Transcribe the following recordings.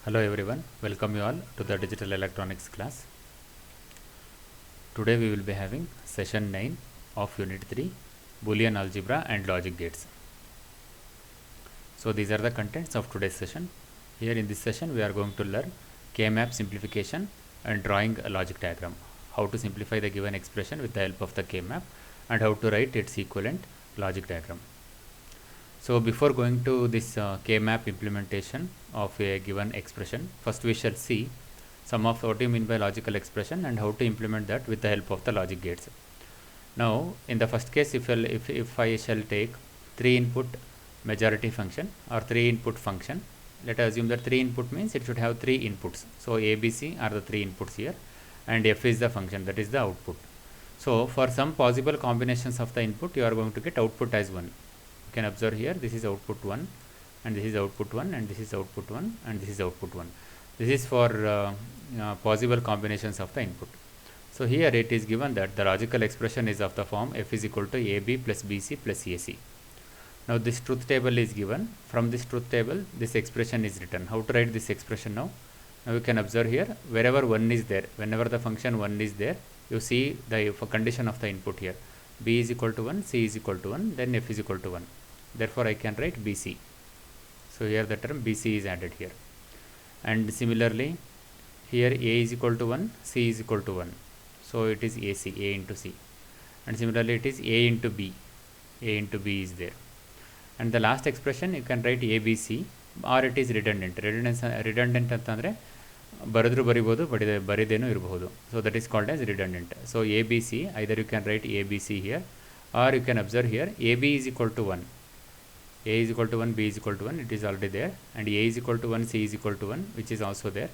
Hello everyone, welcome you all to the digital electronics class. Today we will be having session 9 of unit 3 Boolean algebra and logic gates. So these are the contents of today's session. Here in this session we are going to learn K-map simplification and drawing a logic diagram. How to simplify the given expression with the help of the K-map and how to write its equivalent logic diagram. So before going to this K-map implementation of a given expression, first we shall see some of what you mean by logical expression and how to implement that with the help of the logic gates. Now in the first case, if I shall take 3 input majority function or 3 input function, let us assume that 3 input means it should have 3 inputs. So A, B, C are the 3 inputs here and F is the function, that is the output. So for some possible combinations of the input, you are going to get output as 1. You can observe here, this is output 1 and this is output 1 and this is output 1 and this is output 1. This is for possible combinations of the input. So here it is given that the logical expression is of the form f is equal to ab plus bc plus ac. Now this truth table is given. From this truth table this expression is written. How to write this expression now? Now you can observe here, wherever 1 is there, whenever the function 1 is there, you see the condition of the input here. B is equal to 1, C is equal to 1, then F is equal to 1. Therefore I can write BC. So here the term BC is added here. And similarly here A is equal to 1, C is equal to 1. So it is AC, A into C. And similarly it is A into B. A into B is there. And the last expression you can write ABC or it is redundant. Redundant ಅಂತಂದರೆ ಬರೆದ್ರು ಬರಿಬೋದು, ಬರಿದೇನೂ ಇರಬಹುದು. So that is called as redundant. So ABC, either you can write ABC here or you can observe here AB is equal to 1. A is equal to 1, B is equal to 1, it is already there, and A is equal to 1, C is equal to 1, which is also there.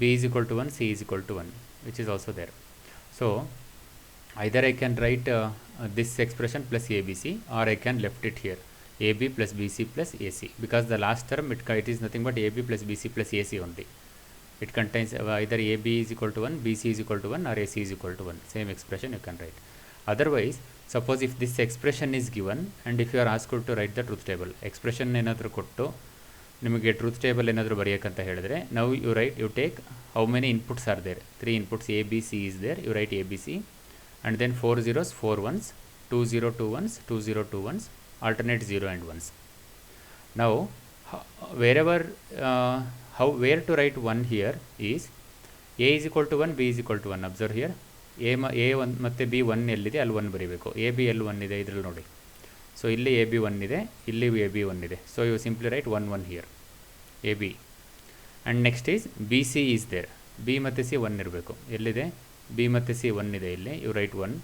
B is equal to 1, C is equal to 1, which is also there. So either I can write this expression plus ABC or I can left it here, AB plus BC plus AC, because the last term it is nothing but AB plus BC plus AC only. It contains either AB is equal to 1, BC is equal to 1 or AC is equal to 1. Same expression you can write. Otherwise, suppose if this expression is given and if you are asked to write the truth table, expression ಏನಾದರೂ ಕೊಟ್ಟು ನಿಮಗೆ truth table ಏನಾದರೂ ಬರೆಯಬೇಕಂತ ಹೇಳಿದ್ರೆ, now you take how many inputs are there. 3 inputs A, B, C is there. You write ABC and then 4 zeros, 4 ones, 2 0, 2 ones, 2 0, 2 ones, alternate 0 and 1s. Now wherever where to write 1 here is A is equal to 1, B is equal to 1. Observe here, A 1 ಮತ್ತು B 1 ಎಲ್ಲಿದೆ ಅಲ್ಲಿ 1 ಬರೀಬೇಕು. A B ಎಲ್ಲಿ 1 ಇದೆ ಇದರಲ್ಲಿ ನೋಡಿ. So ಇಲ್ಲಿ A B 1 ಇದೆ, ಇಲ್ಲಿ A B 1 ಇದೆ. So you simply write 1 1 here A B. And next is B C is there. B ಮತ್ತು C 1 ಇರಬೇಕು. ಎಲ್ಲಿದೆ B ಮತ್ತು C 1 ಇದೆ ಇಲ್ಲಿ, you write 1.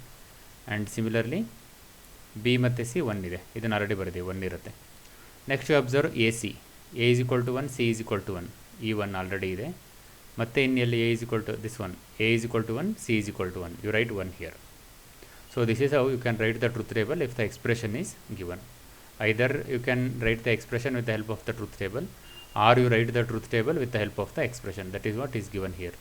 And similarly B ಮತ್ತು C 1 ಇದೆ, ಇದನ್ನು ಆಲ್ರೆಡಿ ಬರೆದಿದೆ, 1 ಇರುತ್ತೆ. Next you observe A C. A is equal to 1, C is equal to 1. ಈ 1 ಆಲ್ರೆಡಿ ಇದೆ. ಮತ್ತೆ ಇನ್ನೆಲ್ಲಿ A is equal to this one, A is equal to 1, C is equal to 1. You write 1 here. So this is how you can write the truth table if the expression is given. Either you can write the expression with the help of the truth table or you write the truth table with the help of the expression. That is what is given here.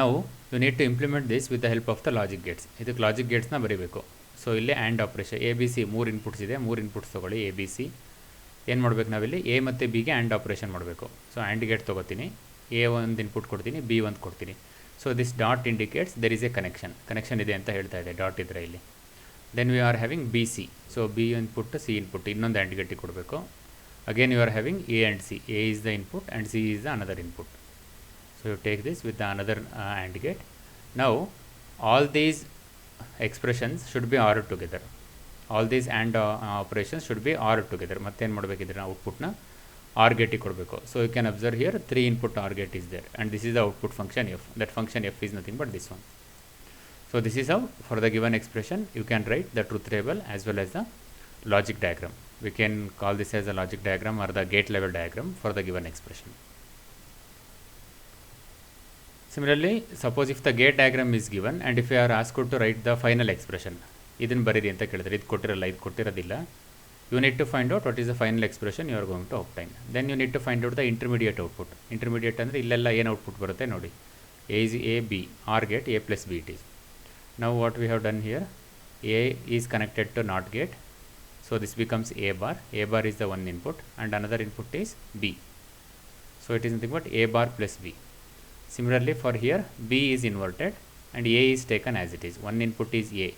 Now you need to implement this with the help of the logic gates. ಇದಕ್ಕೆ logic gatesನ ಬರೀಬೇಕು. So ಇಲ್ಲಿ and operation A B C 3 inputs ಇದೆ, 3 inputs ತೊಗೊಳ್ಳಿ A B C. ಏನು ಮಾಡಬೇಕು ನಾವಿಲ್ಲಿ A ಮತ್ತು Bಗೆ ಆ್ಯಂಡ್ ಆಪ್ರೇಷನ್ ಮಾಡಬೇಕು. ಸೊ ಆ್ಯಂಡ್ ಗೇಟ್ ತೊಗೋತೀನಿ, A ಒಂದು ಇನ್ಪುಟ್ ಕೊಡ್ತೀನಿ, B ಒಂದು ಕೊಡ್ತೀನಿ. So this dot indicates there is a connection ಇದೆ ಅಂತ ಹೇಳ್ತಾ ಇದೆ, ಡಾಟ್ ಇದ್ದರೆ ಇಲ್ಲಿ. Then we are having B C. So B input C input ಇನ್ನೊಂದು ಆ್ಯಂಡ್ ಗೇಟಿಗೆ ಕೊಡಬೇಕು. Again you are having A and C. A is the input and C is the another input. So you take this with the another and gate. Now all these expressions should be ORed together. All these and operations should be ORed together. ಮತ್ತೇನು ಮಾಡಬೇಕಿದ್ರೆ ಔಟ್ಪುಟ್ನ OR ಗೇಟಿಗೆ ಕೊಡಬೇಕು. So you can observe here 3 input OR gate is there and this is the output function F. That function F is nothing but this one. So this is how for the given expression you can write the truth table as well as the logic diagram. We can call this as the logic diagram are the gate level diagram for the given expression. Similarly, suppose if the gate diagram is given and if you are asked to write the final expression, ಇದನ್ನು ಬರೀರಿ ಅಂತ ಕೇಳಿದ್ರೆ ಇದು ಕೊಟ್ಟಿರಲ್ಲ, ಇದು ಕೊಟ್ಟಿರೋದಿಲ್ಲ. You need to find out what is the final expression you are going to obtain. Then you need to find out the intermediate output. Intermediate ಅಂದರೆ ಇಲ್ಲೆಲ್ಲ ಏನು output ಬರುತ್ತೆ ನೋಡಿ. A is A B, OR gate A plus B it is. Now what we have done here, A is connected to NOT gate. So this becomes A bar. A bar is the one input and another input is B. So So it is nothing but a bar plus b. Similarly for here, b is inverted and a is taken as it is. One input is a,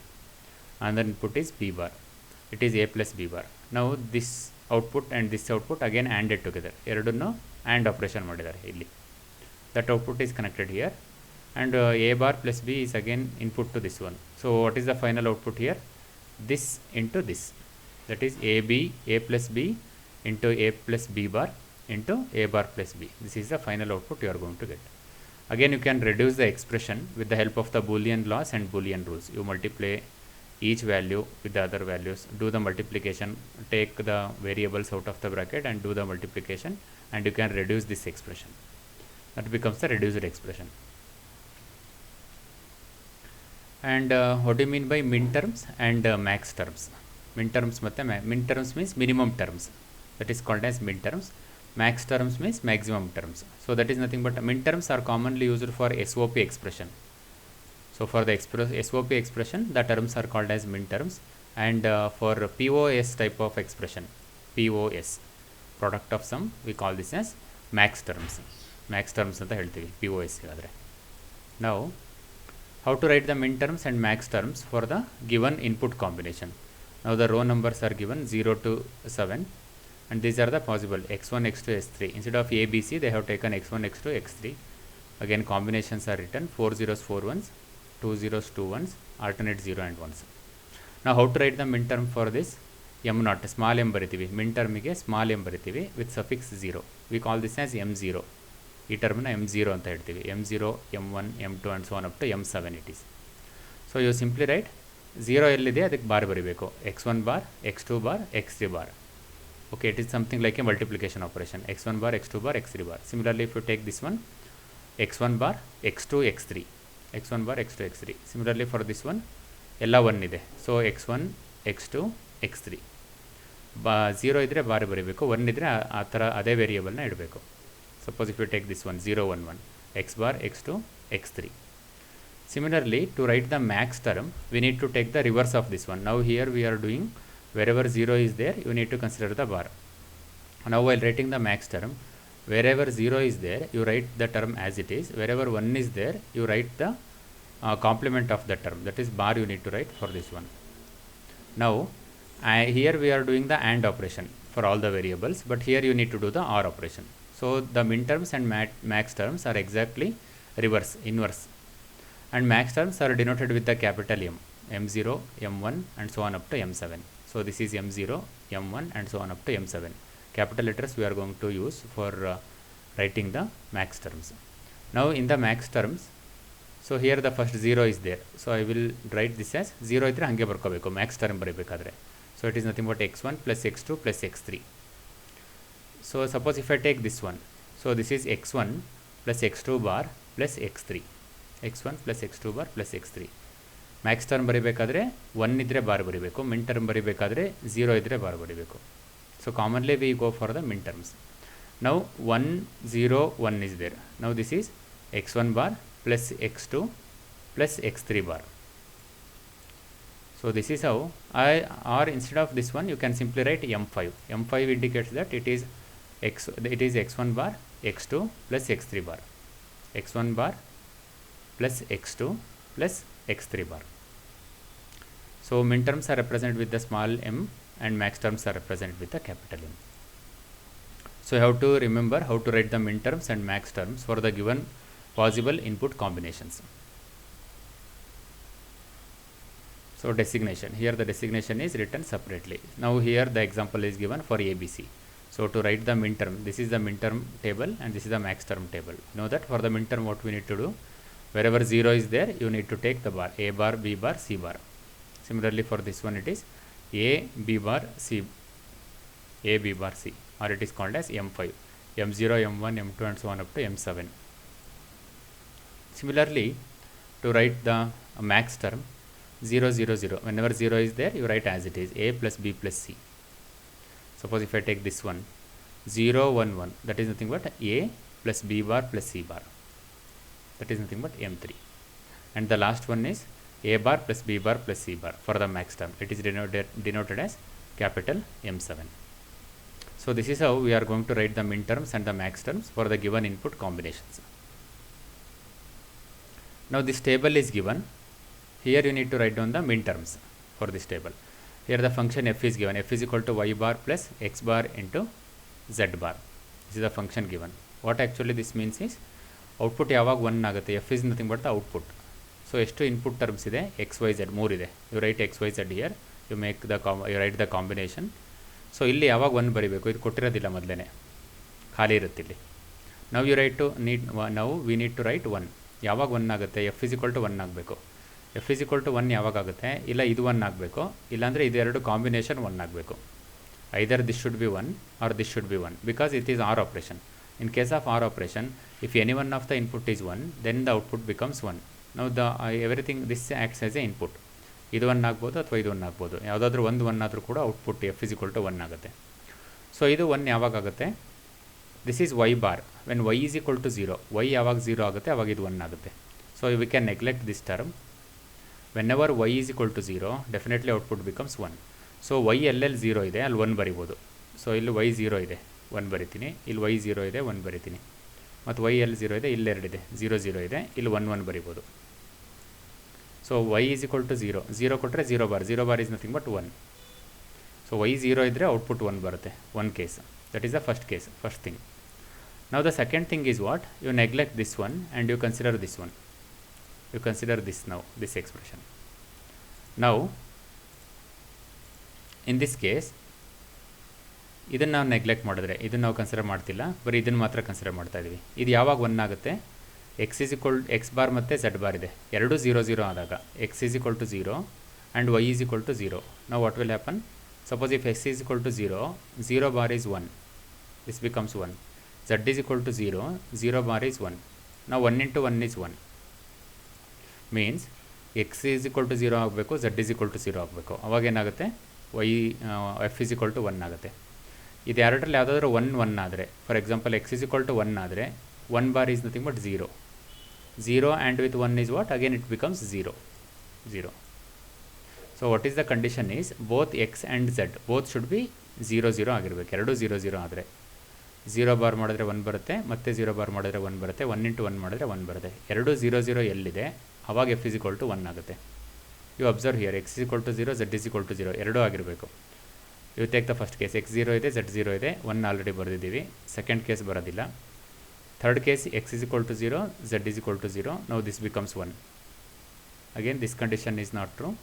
another input is b bar. It is a plus b bar. Now this output and this output again ANDed together. ಎರಡನ್ನು AND operation ಮಾಡಿದ್ದಾರೆ ಇಲ್ಲಿ. That output is connected here, and a bar plus b is again input to this one. So what is the final output here? This into this. That is a plus b into a plus b bar into a bar plus b. This is the final output you are going to get. Again, you can reduce the expression with the help of the Boolean laws and Boolean rules. You multiply each value with the other values, do the multiplication, take the variables out of the bracket and do the multiplication, and you can reduce this expression. That becomes the reduced expression. And what do you mean by min terms and max terms? Min terms min terms means minimum terms. That is called as min terms. Max terms means maximum terms. So that is nothing but min terms are commonly used for SOP expression. So for the SOP expression, the terms are called as min terms, and for POS type of expression, POS, product of sum, we call this as max terms. Max terms anta heltivi POS gadre. Now how to write the min terms and max terms for the given input combination? Now the row numbers are given 0 to 7, and these are the possible x1, x2, x3. Instead of a, b, c, they have taken x1, x2, x3. Again combinations are written 4 zeros, 4 ones, 2 zeros, 2 ones, alternate 0 and 1s. Now how to write the min term for this? m naught, small m baritivi, min term ige small m baritivi with suffix 0. We call this as m0. ಈ ಟರ್ಮ್ನ m0 ಅಂತ ಹೇಳ್ತೀವಿ. m0, m1, m2 and so on up to m7 it is. So you simply write 0 ಎಲ್ಲಿದೆ ಅದಕ್ಕೆ bar ಬರಿಬೇಕು. x1 bar, x2 bar, x3 bar. Okay, it is something like a multiplication operation. x1 bar, x2 bar, x3 bar. Similarly, if you take this one, x1 bar, x2, x3. x1 bar, x2, x3. Similarly for this one, ಎಲ್ಲ 1 ಇದೆ. So x1, x2, x3. 0 ಇದ್ದರೆ bar ಬರಿಬೇಕು, 1 ಇದ್ದರೆ ಆ ಥರ ಅದೇ ವೇರಿಯೇಬಲ್ನ ಇಡಬೇಕು. Suppose if you take this one, 0, 1, 1, x bar, x2, x3. Similarly, to write the max term, we need to take the reverse of this one. Now here we are doing, wherever 0 is there, you need to consider the bar. Now while writing the max term, wherever 0 is there, you write the term as it is. Wherever 1 is there, you write the complement of the term. That is bar you need to write for this one. Now here we are doing the AND operation for all the variables, but here you need to do the OR operation. So the min terms and max terms are exactly inverse. And max terms are denoted with the capital M, M0, M1 and so on up to M7. So this is M0, M1 and so on up to M7. Capital letters we are going to use for writing the max terms. Now in the max terms, so here the first 0 is there. So I will write this as 0 idre hange barkobeku max term baribekadre. So it is nothing but x1 plus x2 plus x3. So suppose if I take this one, so this is x1 plus x2 bar plus x3. x1 plus x2 bar plus x3. Max term ಬರಿಬೇಕಾದ್ರೆ 1 ಇದ್ರೆ bar ಬರಿಬೇಕು, min term ಬರಿಬೇಕಾದ್ರೆ 0 ಇದ್ರೆ bar ಬರಿಬೇಕು. So commonly we go for the min terms. Now 1, 0, 1 is there. Now this is x1 bar plus x2 plus x3 bar. So this is how or instead of this one you can simply write m5. m5 indicates that it is x1 bar, x2 plus x3 bar. x1 bar plus x2 plus x3 bar. So min terms are represented with the small m and max terms are represented with the capital M. So you have to remember how to write the min terms and max terms for the given possible input combinations. So designation, here the designation is written separately. Now here the example is given for ABC. So to write the min term, this is the min term table and this is the max term table. Know that for the min term what we need to do, wherever 0 is there, you need to take the bar, A bar, B bar, C bar. Similarly for this one it is A, B bar, C, A, B bar, C, or it is called as M5, M0, M1, M2 and so on up to M7. Similarly, to write the max term, 0, 0, 0, whenever 0 is there, you write as it is, A plus B plus C. Suppose if I take this one, 0, 1, 1, that is nothing but A plus B bar plus C bar. That is nothing but M3. And the last one is A bar plus B bar plus C bar for the max term. It is denoted as capital M7. So this is how we are going to write the min terms and the max terms for the given input combinations. Now this table is given. Here you need to write down the min terms for this table. Here the function f is given. F is equal to y bar plus x bar into z bar. This is the function given. What actually this means is output ಯಾವಾಗ 1 ಆಗುತ್ತೆ. f is nothing but the output. So ಎಷ್ಟು input terms ಇದೆ, x y z 3 ಇದೆ. You write x y z here. You write the combination. So ಇಲ್ಲಿ ಯಾವಾಗ 1 ಬರಿಬೇಕು, ಇದು ಕೊಟ್ಟಿರೋದಿಲ್ಲ ಮೊದಲೇನೆ, ಖಾಲಿ ಇರುತ್ತೆ ಇಲ್ಲಿ. Now we need to write 1. ಯಾವಾಗ 1 ಆಗುತ್ತೆ, f is equal to 1 ಆಗಬೇಕು. f is equal to 1 ಯಾವಾಗ ಆಗುತ್ತೆ, ಇಲ್ಲ ಇದು 1 ಆಗಬೇಕು, ಇಲ್ಲಾಂದರೆ ಇದೆರಡು ಕಾಂಬಿನೇಷನ್ 1 ಆಗಬೇಕು. either this should be 1 or this should be 1 because it is OR operation. In case of OR operation, if any one of the input is 1, then the output becomes 1. Now everything this acts as a input. ಇದು 1 ಆಗ್ಬೋದು ಅಥವಾ ಇದು 1 ಆಗ್ಬೋದು, ಯಾವುದಾದ್ರೂ ಒಂದು 1 ಆದರೂ ಕೂಡ output f is equal to 1 ಆಗುತ್ತೆ. ಸೊ ಇದು 1 ಯಾವಾಗ ಆಗುತ್ತೆ, this is y bar. When y is equal to 0, y ಯಾವಾಗ 0 ಆಗುತ್ತೆ ಅವಾಗ ಇದು 1 ಆಗುತ್ತೆ. So we can neglect this term. whenever y is equal to 0, definitely output becomes 1. So y ಎಲ್ಲೆಲ್ಲಿ 0 ಇದೆ ಅಲ್ಲಿ 1 ಬರಿಬೋದು. ಸೊ ಇಲ್ಲಿ y 0 ಇದೆ 1 ಬರಿತೀನಿ, ಇಲ್ಲಿ y 0 ಇದೆ 1 ಬರಿತೀನಿ, ಮತ್ತು y ಎಲ್ಲಿ 0 ಇದೆ ಇಲ್ಲಿ 2 ಇದೆ 0 0 ಇದೆ, ಇಲ್ಲಿ 1 1 ಬರಿಬೋದು. So y is equal to 0, 0 ಕೊಟ್ಟರೆ 0 bar is nothing but 1. So y 0 ಇದ್ದರೆ ಔಟ್ಪುಟ್ 1 ಬರುತ್ತೆ, 1 case. That is the first case, first thing. Now the second thing is what? You neglect this one and you consider this one. You consider this now, this expression. Now in this case ಇದನ್ನು ನಾವು neglect ಮಾಡಿದ್ರೆ, ಇದನ್ನು ನಾವು consider ಮಾಡ್ತಿಲ್ಲ, ಬರೀ ಇದನ್ನು ಮಾತ್ರ consider ಮಾಡ್ತಾ ಇದ್ದೀವಿ. ಇದು ಯಾವಾಗ 1 ಆಗುತ್ತೆ, x ಬಾರ್ ಮತ್ತು z ಬಾರ್ ಇದೆ, ಎರಡು 0 0 ಆದಾಗ x is equal to 0 and y is equal to 0. Now what will happen? Suppose if x is equal to 0, 0 bar is 1, this becomes 1. z is equal to 0, 0 bar is 1. Now 1 into 1 is 1. Means x is equal to 0 ಆಗಬೇಕು, z is equal to 0 ಆಗಬೇಕು. ಅವಾಗ ಏನಾಗುತ್ತೆ, f is equal to 1 ಆಗುತ್ತೆ. ಇದು ಎರಡರಲ್ಲಿ ಯಾವುದಾದ್ರೂ 1 1 ಆದರೆ, for example x is equal to 1 ಆದರೆ 1 bar is nothing but 0. 0 and with 1 is what? Again it becomes 0. So what is the condition is, both x and z both should be 0 0 ಆಗಿರಬೇಕು. ಎರಡು 0 0 ಆದರೆ 0 bar ಮಾಡಿದ್ರೆ 1 ಬರುತ್ತೆ, ಮತ್ತೆ 0 bar ಮಾಡಿದ್ರೆ 1 ಬರುತ್ತೆ, 1 into 1 ಮಾಡಿದ್ರೆ 1 ಬರುತ್ತೆ. ಎರಡು 0 0 ಎಲ್ಲಿದೆ ಅವಾಗ f is equal to 1 ಆಗುತ್ತೆ. You observe here, x is equal to 0, z is equal to 0 ಎರಡೂ ಆಗಿರಬೇಕು. You take the first case, x 0 ಇದೆ, z 0 ಇದೆ, 1 ಆಲ್ರೆಡಿ ಬರೆದಿದ್ದೀವಿ. ಸೆಕೆಂಡ್ ಕೇಸ್ ಬರೋದಿಲ್ಲ. Third case x is equal to 0, z is equal to 0. Now this becomes 1. Again this condition is not true,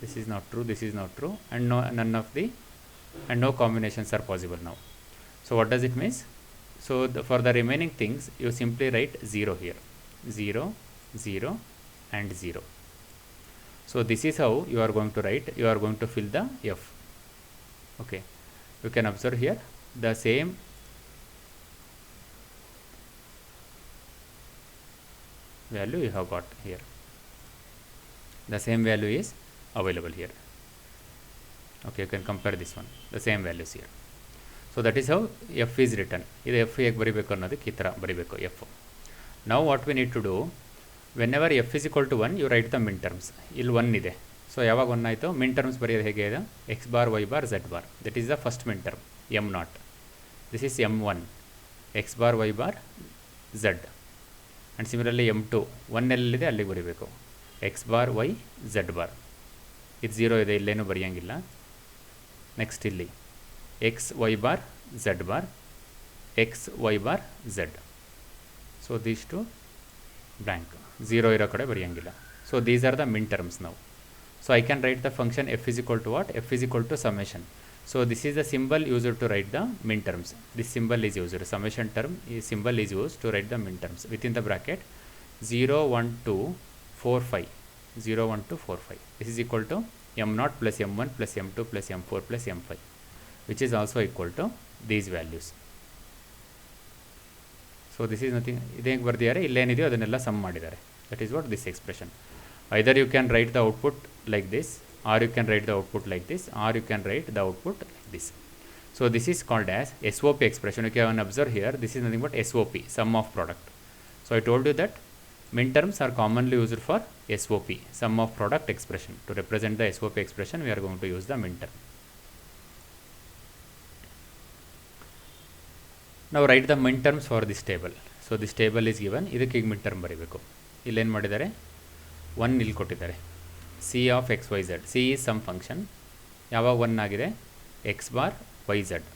this is not true, this is not true, and no combinations are possible now. So what does it mean? So for the remaining things you simply write 0 here, 0 0 and 0. So this is how you are going to write, you are going to fill the f. Okay, you can observe here the same value you have got here, the same value is available here. Okay, you can compare this one, the same values here. So that is how f is written. ಇದು f ಹೇಗೆ ಬರಿಬೇಕು ಅನ್ನೋದಕ್ಕೆ ಈ ಥರ ಬರಿಬೇಕು f. Now what we need to do, whenever f is equal to 1, you write the min terms. ಇಲ್ಲಿ 1 ಇದೆ, so ಯಾವಾಗ 1 ಆಯಿತು, min terms ಬರೆಯೋದು ಹೇಗೆ ಇದೆ, x bar y bar z bar. That is the first min term, m0. This is m1, x bar y bar z. And similarly m2, 1 ಎಲ್ಲಿದೆ ಅಲ್ಲಿಗೆ ಬರೀಬೇಕು, x bar y z bar. ಇದು 0 ಇದೆ, ಇಲ್ಲೇನು ಬರೆಯೋಂಗಿಲ್ಲ. Next ಇಲ್ಲಿ x y bar z bar, x y bar z. So these two blank, 0 ಇರೋ ಕಡೆ ಬರೆಯೋಂಗಿಲ್ಲ. So these are the min terms now. So I can write the function f is equal to what? F is equal to summation. So this is the symbol used to write the min terms. This symbol is used, summation term symbol is used to write the min terms. Within the bracket 0 1 2 4 5, 0 1 2 4 5. This is equal to m0 plus m1 plus m2 plus m4 plus m5, which is also equal to these values. So this is nothing, ಇದು ಹೇಗೆ ಬರ್ದಿದ್ದಾರೆ, ಇಲ್ಲೇನಿದೆಯೋ ಅದನ್ನೆಲ್ಲ some ಮಾಡಿದ್ದಾರೆ. That is what this expression. Either you can write the output like this, or you can write the output like this, or you can write the output like this. So this is called as SOP expression. You can observe here, this is nothing but SOP, sum of product. So I told you that min terms are commonly used for SOP, sum of product expression. To represent the SOP expression, we are going to use the min term. ನಾವು write the Min terms for this table. So this table is given. ಇದಕ್ಕೆ ಈಗ ಮಿನ್ term ಬರೀಬೇಕು. ಇಲ್ಲೇನು ಮಾಡಿದ್ದಾರೆ, 1 ಇಲ್ಲಿ ಕೊಟ್ಟಿದ್ದಾರೆ. C of X Y Z. C is some function. ಯಾವಾಗ 1 ಆಗಿದೆ, X bar Y Z,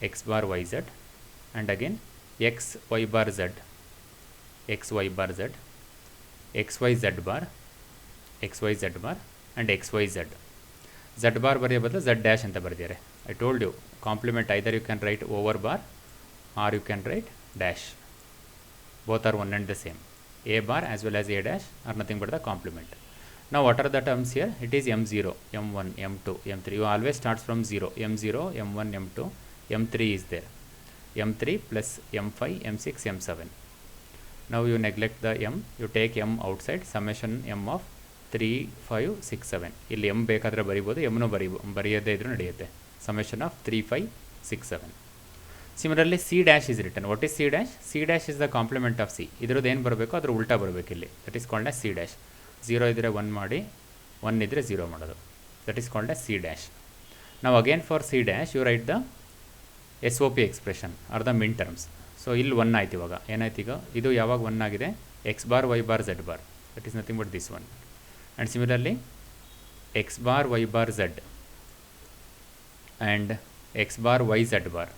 X bar Y Z and again X Y bar Z, X Y bar Z, X Y Z bar, X Y Z bar and X Y Z. Z bar ಬರೆಯೋ ಬದಲು Z dash ಅಂತ ಬರೆದಿದ್ದಾರೆ. I told you complement either you can write over bar or you can write dash. both are one and the same. A bar as well as A dash are nothing but the complement. Now what are the terms here? It is m0, m1, m2, m3. You always starts from 0. m0, m1, m2, m3 is there. m3 plus m5, m6, m7. Now you neglect the m. You take m outside. Summation m of 3, 5, 6, 7. ಇಲ್ಲಿ m ಬೇಕಾದರೆ ಬರಿಬೋದು, m ಬರೆಯದೇ ಇದ್ರೂ ನಡೆಯುತ್ತೆ. Summation of 3, 5, 6, 7. Similarly, C dash is written. What is C dash? C dash is the complement of C. ಇದ್ರದ್ದು ಏನು ಬರಬೇಕು ಅದ್ರ ಉಲ್ಟಾ ಬರಬೇಕು ಇಲ್ಲಿ. That is called as C dash. 0 ಇದ್ದರೆ 1 ಮಾಡಿ, 1 ಇದ್ದರೆ 0 ಮಾಡೋದು. That is called as C dash. Now again for C dash you write the SOP expression or the min terms. So ಇಲ್ಲಿ 1 ಆಯ್ತು. ಇವಾಗ ಏನಾಯ್ತು, ಈಗ ಇದು ಯಾವಾಗ 1 ಆಗಿದೆ, X bar Y bar Z bar. That is nothing but this one. And similarly X bar Y bar Z and X bar Y Z bar.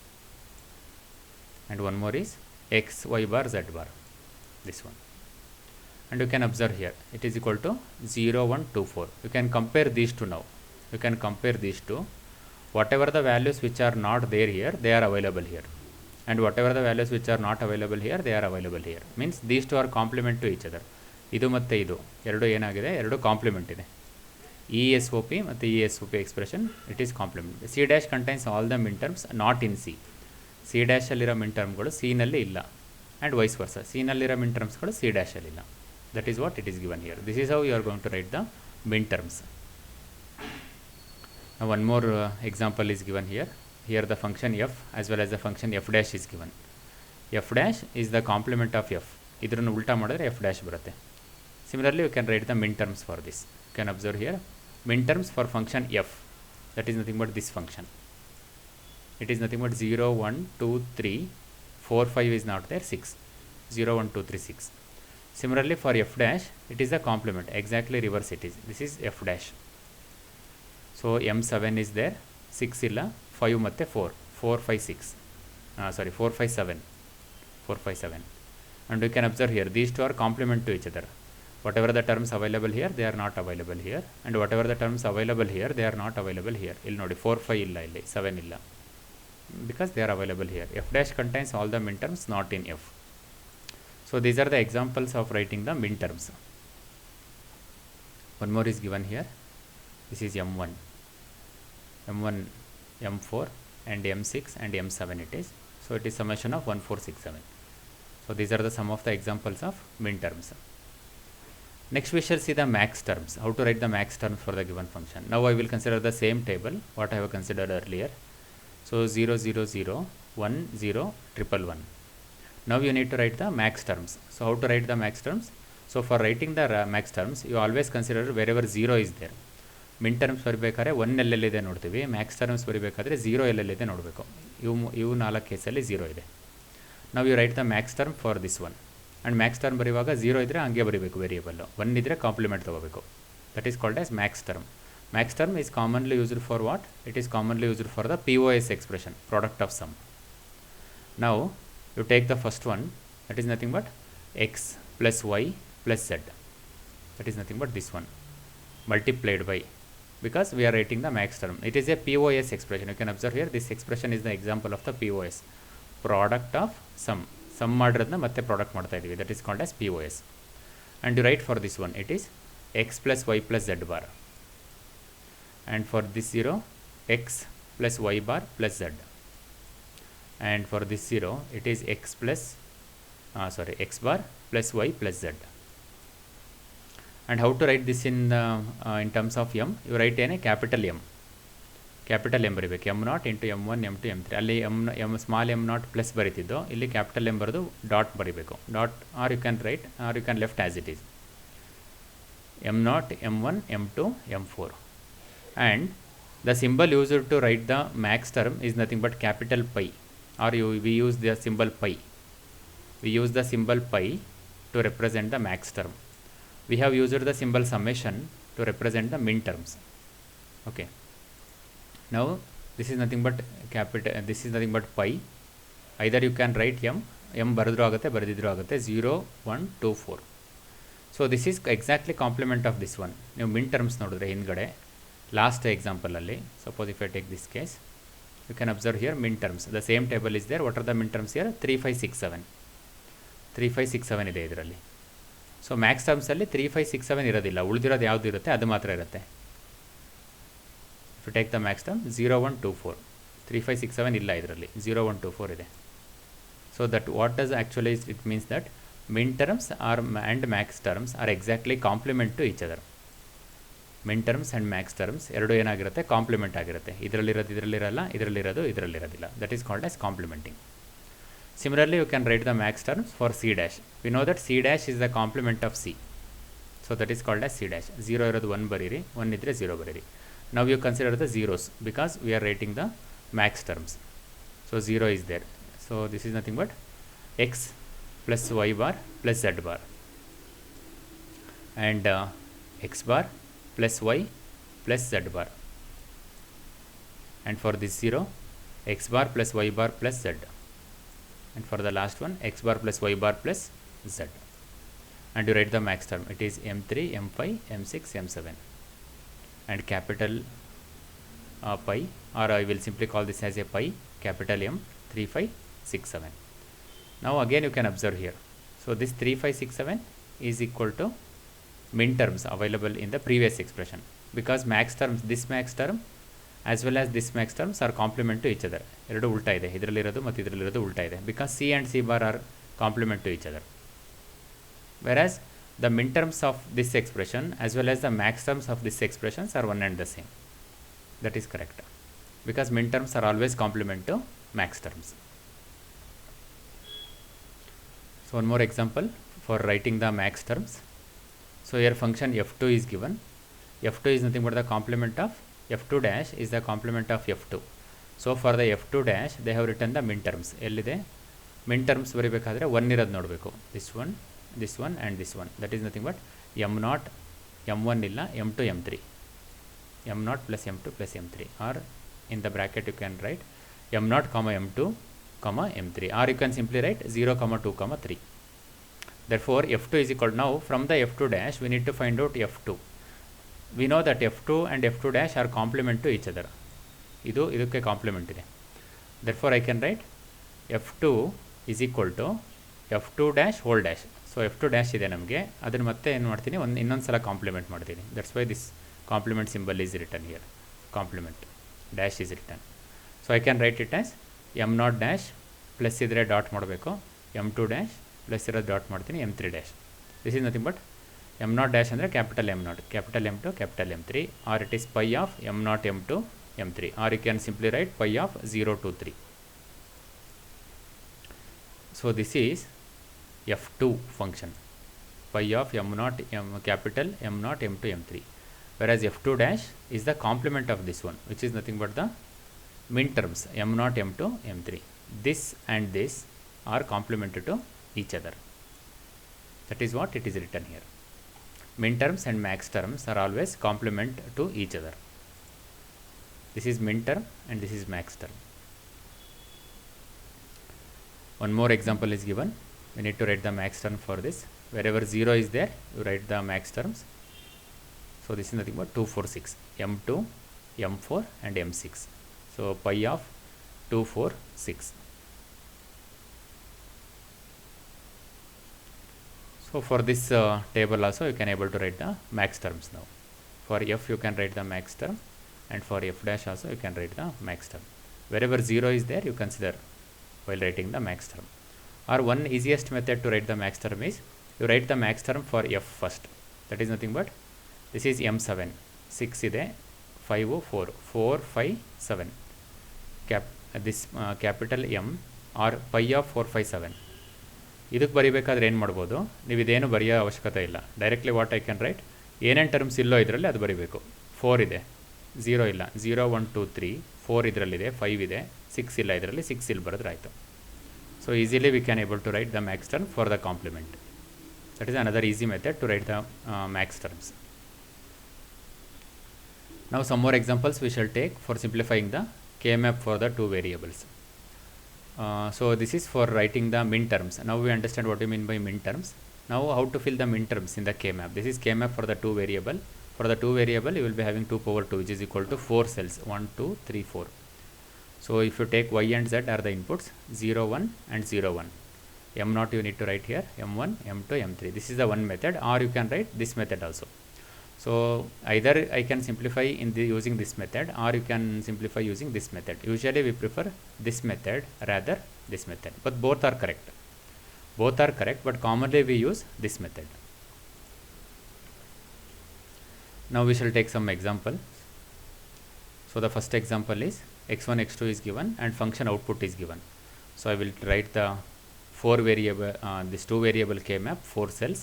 And one more is x y bar z bar, this one. And you can observe here it is equal to 0 1 2 4. You can compare these two now. You can compare these two. Whatever the values which are not there here, they are available here, and whatever the values which are not available here, they are available here. Means these two are complement to each other. ಇದು ಮತ್ತು ಇದು ಎರಡು ಏನಾಗಿದೆ, ಎರಡು complement ಇದೆ. E S O P ಮತ್ತು E S O P expression it is complement. C dash contains all the Min terms not in C. C ಡ್ಯಾಶಲ್ಲಿರೋ ಮಿನ್ ಟರ್ಮ್ಗಳು ಸಿನಲ್ಲಿ ಇಲ್ಲ, ಆ್ಯಂಡ್ ವೈಸ್ ವರ್ಸ. ಸಿನಲ್ಲಿರೋ ಮಿನ್ ಟರ್ಮ್ಸ್ಗಳು ಸಿ ಡ್ಯಾಶಲ್ಲಿಲ್ಲ. That is what it is given here. This is how you are going to write the Min terms. One more example is given here. Here the function F as well as the function F dash is given. F dash is the complement of F. ಇದನ್ನು ಉಲ್ಟಾ ಮಾಡಿದ್ರೆ F dash ಬರುತ್ತೆ. Similarly you can write the Min terms for this. You can observe here Min terms for function F. That is nothing but this function. It is nothing but 0 1 2 3 4 5 is not there, 6. 0 1 2 3 6. Similarly for f dash it is a complement, exactly reverse it is. This is f dash. So m7 is there, 6 illa, 5 matte 4 4 5 6 4 5 7 4 5 7. And you can observe here these two are complement to each other. Whatever the terms available here, they are not available here, and whatever the terms available here, they are not available here. Illi nodi 4 5 illa, illi 7 illa, because they are available here. F dash contains all the min terms not in F. So these are the examples of writing the min terms. One more is given here. This is m1, m1, m4 and m6 and m7 it is. So it is summation of 1 4 6 7. So these are the some of the examples of min terms. Next we shall see the max terms. How to write the max terms for the given function. Now I will consider the same table what I have considered earlier. So 0 0 0 1 0 1 1. Now you need to write the max terms. So how to write the max terms? So for writing the max terms you always consider wherever 0 is there. Min terms ಬರಬೇಕಾದ್ರೆ 1 ಎಲ್ಲೆಲ್ಲಿದೆ ನೋಡ್ತೀವಿ, Max terms ಬರಬೇಕಾದ್ರೆ 0 ಎಲ್ಲೆಲ್ಲಿದೆ ನೋಡಬೇಕು. ಇವು 4 ಕೇಸಲ್ಲಿ 0 ಇದೆ. ನಾವು you write the max term for this one. And max term ಬರೆಯುವಾಗ 0 ಇದ್ದರೆ ಹಂಗೆ ಬರೀಬೇಕು ವೇರಿಯೇಬಲ್ಲು, 1 ಇದ್ದರೆ ಕಾಂಪ್ಲಿಮೆಂಟ್ ತೊಗೋಬೇಕು. That is called as Max term. Max term is commonly used for what? It is commonly used for the POS expression, product of sum. Now you take the first one, that is nothing but x plus y plus z. That is nothing but this one multiplied by, because we are writing the max term. It is a POS expression. You can observe here this expression is the example of the POS, product of sum. Sum ಮಾಡಿರೋದನ್ನ ಮತ್ತೆ product ಮಾಡ್ತಾ ಇದ್ದೀವಿ. That is called as POS. And you write for this one, it is x plus y plus z bar. And for this 0 x plus y bar plus z, and for this 0 it is x bar plus y plus z. And how to write this in terms of m? You write in a capital M. Capital M ಬರೀಬೇಕು. m0 into m1 m2 m3. ಅಲ್ಲಿ m small m0 plus ಬರೀತಿದ್ದು, ಇಲ್ಲಿ capital M ಬರೆದು dot ಬರೀಬೇಕು. Dot or you can write or you can left as it is. m0 m1 m2 m4. And the symbol used to write the max term is nothing but capital pi. or we use the symbol pi. We use the symbol pi to represent the max term. We have used the symbol summation to represent the min terms. Okay. Now this is nothing but this is nothing but pi. Either you can write m ಬರೆದ್ರೂ ಆಗುತ್ತೆ ಬರೆದಿದ್ರೂ ಆಗುತ್ತೆ 0 1 2 4. So this is exactly complement of this one. ನೀವು minterms ನೋಡಿದ್ರೆ ಹಿಂದ್ಗಡೆ last ಎಕ್ಸಾಂಪಲಲ್ಲಿ, suppose if I take this case, you can observe here Min terms. The same table is there. What are the Min terms here? 3 5 6 7. 3 5 6 7 ಇದೆ ಇದರಲ್ಲಿ. So Max ಟರ್ಮ್ಸಲ್ಲಿ 3 5 6 7 ಇರೋದಿಲ್ಲ, ಉಳಿದಿರೋದು ಯಾವುದು ಇರುತ್ತೆ ಅದು ಮಾತ್ರ ಇರುತ್ತೆ. If you take the max term 0 1 2 4, 3 5 6 7 ಇಲ್ಲ ಇದರಲ್ಲಿ, 0 1 2 4 ಇದೆ. So that what does actually it means that min terms and max terms are exactly complement to each other. Min terms and max terms ಎರಡು ಏನಾಗಿರುತ್ತೆ? ಕಾಂಪ್ಲಿಮೆಂಟ್ ಆಗಿರುತ್ತೆ. ಇದರಲ್ಲಿರೋದು ಇದರಲ್ಲಿರಲ್ಲ, ಇದರಲ್ಲಿರೋದು ಇದರಲ್ಲಿರೋದಿಲ್ಲ. That is called as complementing. Similarly, you can write the max terms for C dash. We know that C dash is the complement of C. So that is called as C dash. 0 ಇರೋದು 1 ಬರೀರಿ, 1 ಇದ್ದರೆ 0 ಬರೀರಿ. Now you consider the zeros because we are writing the max terms. So 0 is there. So this is nothing but x plus y bar plus z bar, and x bar plus y plus z bar, and for this 0, x bar plus y bar plus z, and for the last one, x bar plus y bar plus z. And you write the max term. It is m3 m5 m6 m7, and capital pi, or I will simply call this as a pi, capital M 3 5 6 7. Now again you can observe here. So this 3 5 6 7 is equal to min terms available in the previous expression, because max terms, this max term as well as this max terms are complement to each other. ಎರಡು ಉಲ್ಟಾ ಇದೆ, ಇದರಲ್ಲಿರೋದು ಮತ್ತು ಇದರಲ್ಲಿರೋದು ಉಲ್ಟಾ ಇದೆ, because C and C bar are complement to each other. Whereas the min terms of this expression as well as the max terms of this expressions are one and the same. That is correct, because min terms are always complement to max terms. So one more example for writing the max terms. So here function f2 is given. f2 is nothing but the complement of f2 dash is the complement of f2. So for the f2 dash they have written the min terms. ಎಲ್ಲಿದೆ min terms ಬರೀಬೇಕಾದ್ರೆ 1 ಇರೋದು ನೋಡಬೇಕು. this one and this one. That is nothing but m0 m1 ಇಲ್ಲ m2 m3, m0 plus m2 plus m3, or in the bracket you can write m0 comma m2 comma m3, or you can simply write 0 comma 2 comma 3. Therefore f2 is equal, now from the f2 dash we need to find out f2. We know that f2 and f2 dash are complement to each other. ಇದು ಇದಕ್ಕೆ compliment ಇದೆ. Therefore I can write f2 is equal to f2 dash whole dash. So f2 dash ಇದೆ ನಮಗೆ, ಅದನ್ನು ಮತ್ತೆ ಏನು ಮಾಡ್ತೀನಿ, ಇನ್ನೊಂದು ಸಲ ಕಾಂಪ್ಲಿಮೆಂಟ್ ಮಾಡ್ತೀನಿ. That's why this complement symbol is return here. Complement dash is return. So I can write it as m0 dash plus ಇದ್ದರೆ ಡಾಟ್ ಮಾಡಬೇಕು, m2 ಡ್ಯಾಶ್ ಪ್ಲಸ್ ಇರೋದು ಡಾಟ್ ಮಾಡ್ತೀನಿ, m3 dash. This is nothing but m0 dash ಅಂದರೆ capital M0, capital M2, capital M3, or it is pi of m0 m2 m3, or you can simply write pi of 0 to 3. So this is f2 function, pi of m0 capital M0 m2 m3, whereas f2 dash is the complement of this one, which is nothing but the min terms m0 m2 m3. This and this are complementary to each other. That is what it is written here. Min terms and max terms are always complement to each other. This is min term and this is max term. One more example is given. We need to write the max term for this. Wherever 0 is there, you write the max terms. So this is nothing but 2 4 6, m2 m4 and m6. So pi of 2 4 6. So for this table also you can able to write the max terms now. For f you can write the max term, and for f dash also you can write the max term. Wherever 0 is there, you consider while writing the max term. Or one easiest method to write the max term is you write the max term for f first. That is nothing but this is m7, 6 ಇದೆ, 5 4 4 5 7, this capital M or pi of 4 5 7. ಇದಕ್ಕೆ ಬರೀಬೇಕಾದ್ರೆ ಏನು ಮಾಡ್ಬೋದು, ನೀವು ಇದೇನು ಬರೆಯೋ ಅವಶ್ಯಕತೆ ಇಲ್ಲ. Directly what I can right, ಏನೇನು ಟರ್ಮ್ಸ್ ಇಲ್ಲೋ ಇದರಲ್ಲಿ ಅದು ಬರೀಬೇಕು. 4 ಇದೆ, 0 ಇಲ್ಲ, 0 1 2 3 4 ಇದರಲ್ಲಿದೆ, 5 ಇದೆ, 6 ಇಲ್ಲ, ಇದರಲ್ಲಿ 6 ಇಲ್ಲಿ ಬರೆದ್ರೆ ಆಯಿತು. So easily we can able to write the max term for the complement. That is another easy method to write the max terms. Now some more examples we shall take for simplifying the K-map for the two variables. So this is for writing the min terms. Now we understand what we mean by min terms. Now how to fill the min terms in the K-map. This is K-map for the two variable. For the two variable you will be having 2 power 2 which is equal to 4 cells, 1 2 3 4. So if you take y and z are the inputs 0 1 and 0 1. M0 you need to write here, M1, M2, M3. This is the one method, or you can write this method also. So either I can simplify using this method, or you can simplify using this method. Usually we prefer this method rather this method, but both are correct. Both are correct, but commonly we use this method. Now we shall take some example. So the first example is x1, x2 is given and function output is given. So I will write the this two variable K map, 4 cells,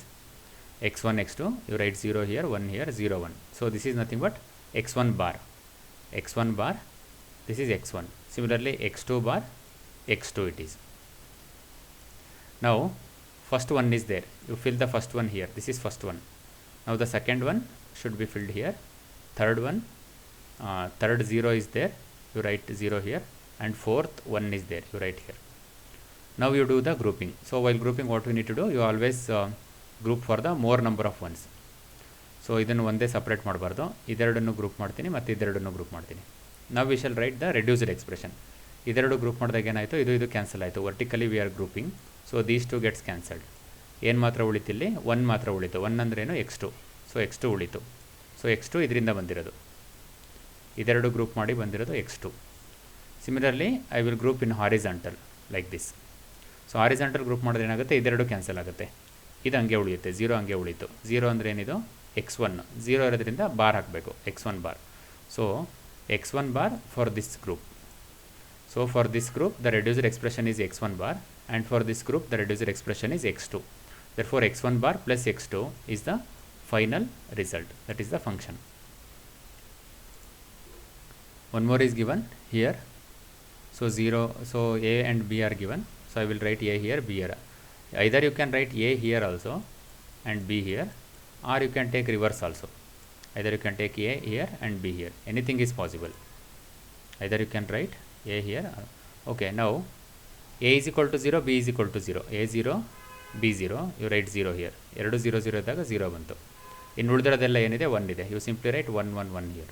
x1 x2, you write 0 here, 1 here, 0 1. So this is nothing but x1 bar, this is x1. Similarly x2 bar, x2 it is. Now first one is there, you fill the first one here, this is first one. Now the second one should be filled here, third one, third 0 is there, you write 0 here, and fourth 1 is there, you write here. Now you do the grouping. So while grouping, what we need to do, you always group for the more number of ones. So ಇದನ್ನು ಒಂದೇ separate ಮಾಡಬಾರ್ದು, ಇದೆರಡನ್ನು group ಮಾಡ್ತೀನಿ ಮತ್ತು ಇದೆರಡನ್ನು group ಮಾಡ್ತೀನಿ. ನಾವು we shall right the reduced expression. ಇದೆರಡು group ಮಾಡಿದಾಗ ಏನಾಯಿತು, ಇದು ಕ್ಯಾನ್ಸಲ್ ಆಯಿತು. Vertically we are grouping, so these two gets cancelled. ಏನು ಮಾತ್ರ ಉಳಿತಿಲ್ಲಿ, 1 ಮಾತ್ರ ಉಳಿತು. 1 ಅಂದ್ರೇನು, x2. ಸೊ x2 ಉಳಿತು. ಸೊ x2 ಇದರಿಂದ ಬಂದಿರೋದು, ಇದೆರಡು ಗ್ರೂಪ್ ಮಾಡಿ ಬಂದಿರೋದು x2. Similarly I will group in horizontal like this. So horizontal group ಮಾಡಿದ್ರೆ ಏನಾಗುತ್ತೆ, ಇದೆರಡು ಕ್ಯಾನ್ಸಲ್ ಆಗುತ್ತೆ, ಇದು ಹಂಗೆ ಉಳಿಯುತ್ತೆ, 0 ಹಂಗೆ ಉಳಿತು. 0 ಅಂದರೆ ಏನಿದು, x1. 0 ಇರೋದ್ರಿಂದ ಬಾರ್ ಹಾಕಬೇಕು, x1 bar. So x1 bar for this group. So for this group the reduced expression is x1 bar, and for this group the reduced expression is x2. Therefore x1 bar plus x2 is the final result, that is the function. One more is given here. So 0, so a and b are given. So I will write a here, b here. Either you can write a here also and b here, or you can take reverse also. Either you can take a here and b here. Anything is possible. Either you can write a here. Okay, now a is equal to 0, b is equal to 0. a 0, b 0. You write 0 here. ಎರಡು 0 0 ಇದ್ದಾಗ 0 ಬಂತು. ಇನ್ನು ಉಳಿದಿರೋದೆಲ್ಲ ಏನಿದೆ, 1 ಇದೆ. You simply write 1 1 1 here.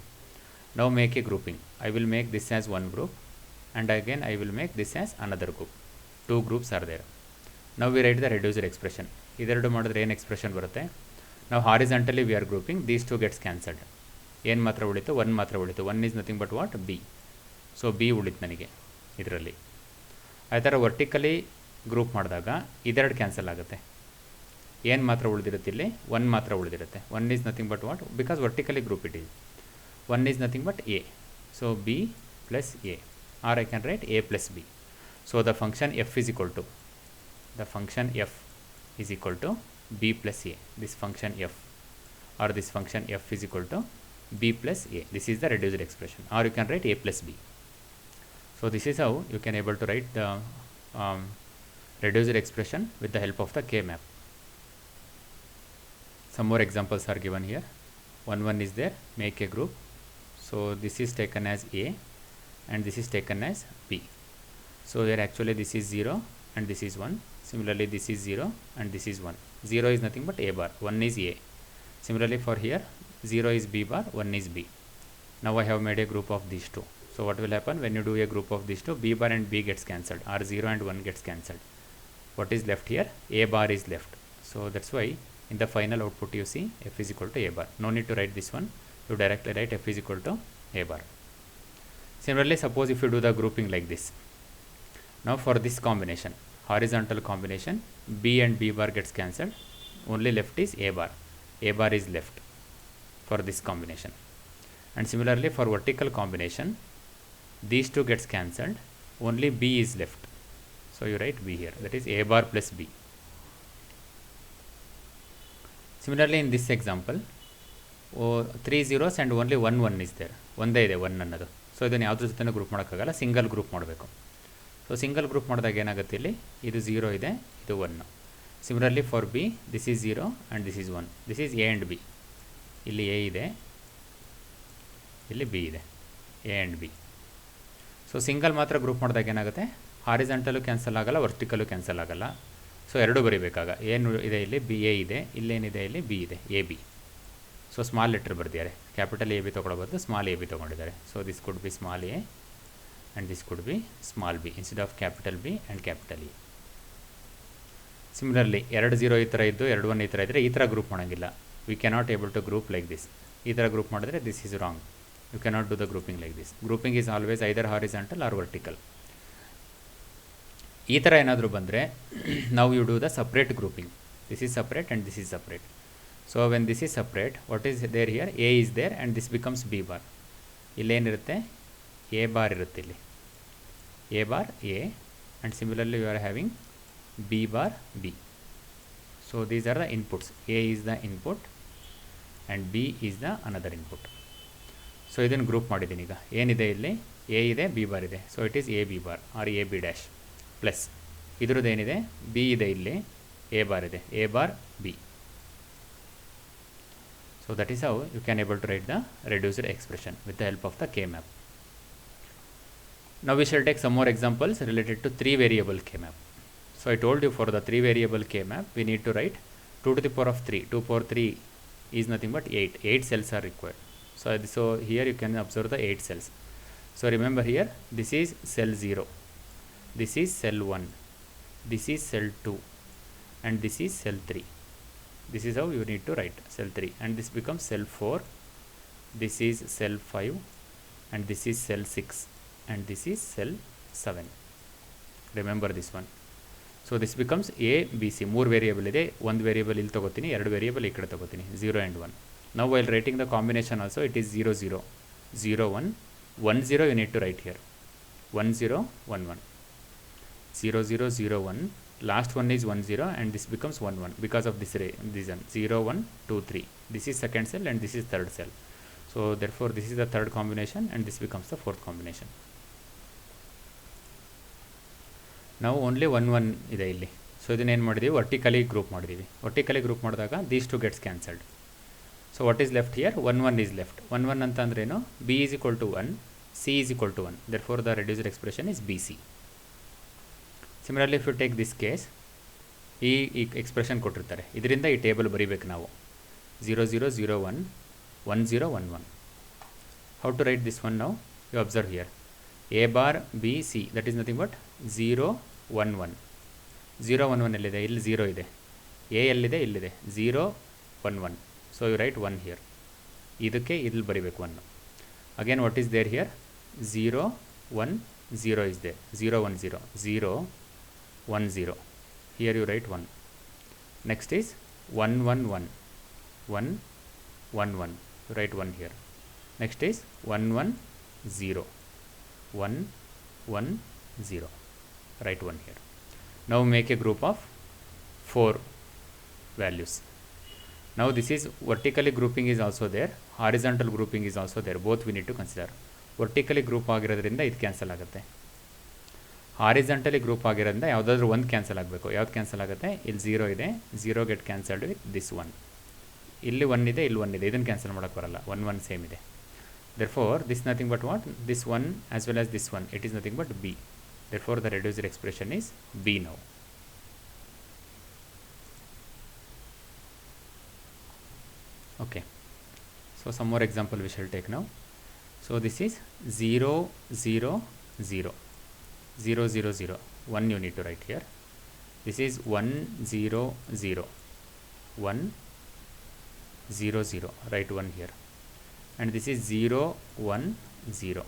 Now make a grouping. I will make this as one group, and again I will make this as another group. 2 groups are there. Now we write the reduced expression. ಇದೆರಡು ಮಾಡಿದ್ರೆ ಏನು expression ಬರುತ್ತೆ. ನಾವು horizontally we are grouping, these two gets cancelled. ಏನು ಮಾತ್ರ ಉಳಿತು, 1 ಮಾತ್ರ ಉಳಿತು. 1 is nothing but what, B. So B ಉಳಿತು ನನಗೆ ಇದರಲ್ಲಿ. ಆ ಥರ ವರ್ಟಿಕಲಿ ಗ್ರೂಪ್ ಮಾಡಿದಾಗ ಇದೆರಡು ಕ್ಯಾನ್ಸಲ್ ಆಗುತ್ತೆ. ಏನು ಮಾತ್ರ ಉಳಿದಿರುತ್ತೆ ಇಲ್ಲಿ, 1 ಮಾತ್ರ ಉಳಿದಿರುತ್ತೆ. 1 is nothing but what, because vertically group it is. 1 is nothing but a. So b plus a, or I can write a plus b. So the function f is equal to, the function f is equal to b plus a. This function f, or this function f is equal to b plus a. This is the reduced expression, or you can write a plus b. So this is how you can able to write the reduced expression with the help of the K map. Some more examples are given here. One is there, make a group. So this is taken as a and this is taken as b. So here actually this is 0 and this is 1. Similarly this is 0 and this is 1. 0 is nothing but a bar, 1 is a. Similarly for here 0 is b bar, 1 is b. Now I have made a group of these two. So what will happen when you do a group of these two, b bar and b gets cancelled, or 0 and 1 gets cancelled. What is left here, a bar is left. So that's why in the final output you see f is equal to a bar. No need to write this one, you directly write f is equal to a bar. Similarly, suppose if you do the grouping like this. Now for this combination, horizontal combination, b and b bar gets cancelled, only left is a bar. A bar is left for this combination. And similarly for vertical combination, these two gets cancelled, only b is left. So you write b here, that is a bar plus b. Similarly in this example, 3 zeros and only 1 is there. ಒಂದೇ ಇದೆ 1 ಅನ್ನೋದು. So ಇದನ್ನು ಯಾವುದ್ರ ಜೊತೆ group ಮಾಡೋಕ್ಕಾಗಲ್ಲ, single group ಮಾಡಬೇಕು. So single group ಮಾಡಿದಾಗ ಏನಾಗುತ್ತೆ, ಇಲ್ಲಿ ಇದು 0 ಇದೆ, ಇದು 1. Similarly for B, this is 0 and this is 1. This is A and B. ಇಲ್ಲಿ ಎ ಇದೆ, ಇಲ್ಲಿ ಬಿ ಇದೆ, A and B. So single ಮಾತ್ರ ಗ್ರೂಪ್ ಮಾಡಿದಾಗ ಏನಾಗುತ್ತೆ, ಹಾರಿಜಾಂಟಲು ಕ್ಯಾನ್ಸಲ್ ಆಗಲ್ಲ, ವರ್ಟಿಕಲು ಕ್ಯಾನ್ಸಲ್ ಆಗಲ್ಲ. ಸೊ ಎರಡು ಬರೀಬೇಕಾಗ ಏನು ಇದೆ, ಇಲ್ಲಿ ಬಿ ಎ ಇದೆ, ಇಲ್ಲೇನಿದೆ, ಇಲ್ಲಿ ಬಿ ಇದೆ, A B. So small letter ಬರ್ದಿದ್ದಾರೆ, ಕ್ಯಾಪಿಟಲ್ ಎ ಬಿ ತೊಗೊಳ್ಬೋದು, ಸ್ಮಾಲ್ ಎ ಬಿ ತೊಗೊಂಡಿದ್ದಾರೆ. So this could be small A and this could be small B instead of capital B and capital E. Similarly 2 0 ಈ ಥರ ಇದ್ದು 2 1 ಈ ಥರ ಇದ್ದರೆ ಈ ಥರ ಗ್ರೂಪ್ ಮಾಡೋಂಗಿಲ್ಲ. We cannot able to group like this. ಈ ಥರ ಗ್ರೂಪ್ ಮಾಡಿದ್ರೆ this is wrong. You cannot do the grouping like this. Grouping is always either horizontal or vertical. ಈ ಥರ ಏನಾದರೂ ಬಂದರೆ ನಾವು you do the separate grouping. This is separate and this is separate. So when this is separate, what is there here, A is there and this becomes B bar. ಇಲ್ಲೇನಿರುತ್ತೆ, A bar ಇರುತ್ತೆ, ಇಲ್ಲಿ A bar A and similarly you are having B bar B. So these are the inputs. A is the input and B is the another input. So ಇದನ್ನು group ಮಾಡಿದ್ದೀನಿ. ಈಗ ಏನಿದೆ, ಇಲ್ಲಿ A ಇದೆ, B bar ಇದೆ. So it is A B bar or A B dash plus ಇದ್ರದ್ದು ಏನಿದೆ, B ಇದೆ, ಇಲ್ಲಿ ಎ ಬಾರ್ ಇದೆ, A bar B. So that is how you can able to write the reduced expression with the help of the K map. Now we shall take some more examples related to 3 variable K map. So I told you for the 3 variable K map we need to write 2 to the power of 3. 2 power 3 is nothing but 8. 8 cells are required. So here you can observe the 8 cells. So remember here, this is cell 0, this is cell 1, this is cell 2 and this is cell 3. This is how you need to write cell 3, and this becomes cell 4, this is cell 5 and this is cell 6 and this is cell 7. Remember this one. So this becomes A, B, C. 3 variable ಇದೆ, 1 variable ಇಲ್ಲಿ ತಗೋತೀನಿ, 2 variable ಈ ಕಡೆ ತಗೋತೀನಿ, 0 and 1. Now while writing the combination also, it is 0 0 0 1 1 0. You need to write here 1 0 1 1 0 0 0 1. Last one is 1 0 and this becomes 1 1 because of this reason. 0 1 2 3. This is second cell and this is third cell. So therefore this is the third combination and this becomes the fourth combination. Now only 1 1 ಇದೆ ಇಲ್ಲಿ. So ಇದನ್ನ ಏನು ಮಾಡಿದ್ದೀವಿ, vertically group ಮಾಡಿದ್ದೀವಿ. Vertically group ಮಾಡಿದಾಗ these two gets cancelled. So what is left here, 1 1 is left. 1 1 ಅಂತ ಅಂದ್ರೇನು, B is equal to 1, C is equal to 1. Therefore the reduced expression is B C. Similarly if you take this case, ಈ expression ಕೊಟ್ಟಿರ್ತಾರೆ, ಇದರಿಂದ ಈ table ಬರೀಬೇಕು ನಾವು 0 0 0 1 1 0 1 1. How to write this one now? You observe here, A bar B C, that is nothing but 0 1 1. 0 1 1 ಎಲ್ಲಿದೆ, ಇಲ್ಲಿ 0 ಇದೆ. A ಎಲ್ಲಿದೆ, ಇಲ್ಲಿದೆ 0 1 1. So you write 1 here. ಇದಕ್ಕೆ ಇಲ್ಲಿ ಬರೀಬೇಕು 1. Again what is there here, 0 1 0 is there, 0 1 0 0 1 0. Here you write 1. Next is 1 1 1 1 1 1. You write 1 here. Next is 1 1 0 1 1 0. Write 1 here. Now make a group of 4 values. Now this is vertically grouping is also there, horizontal grouping is also there. Both we need to consider. Vertically group ಆಗಿರೋದ್ರಿಂದ ಇದು cancel ಆಗುತ್ತೆ. Horizontally group ಆಗಿರೋದ್ರಿಂದ ಯಾವುದಾದ್ರೂ ಒಂದು cancel ಆಗಬೇಕು. ಯಾವ್ದು cancel ಆಗುತ್ತೆ, ಇಲ್ಲಿ 0 ಇದೆ, 0 ಗೆಟ್ ಕ್ಯಾನ್ಸಲ್ಡ್ ವಿತ್ ದಿಸ್ 1. ಇಲ್ಲಿ 1 ಇದೆ, ಇಲ್ಲಿ 1 ಇದೆ, ಇದನ್ನು ಕ್ಯಾನ್ಸಲ್ ಮಾಡೋಕ್ಕೆ ಬರಲ್ಲ, 1 1 ಸೇಮ್ ಇದೆ. Therefore this nothing but what, this 1 as well as this 1, it is nothing but B. Therefore the reduced expression is B now. Okay, so some more example we shall take now. So this is 0 0 0 0 0 0 1. You need to write here. This is 1 0 0 1 0 0. Write 1 here. And this is 0 1 0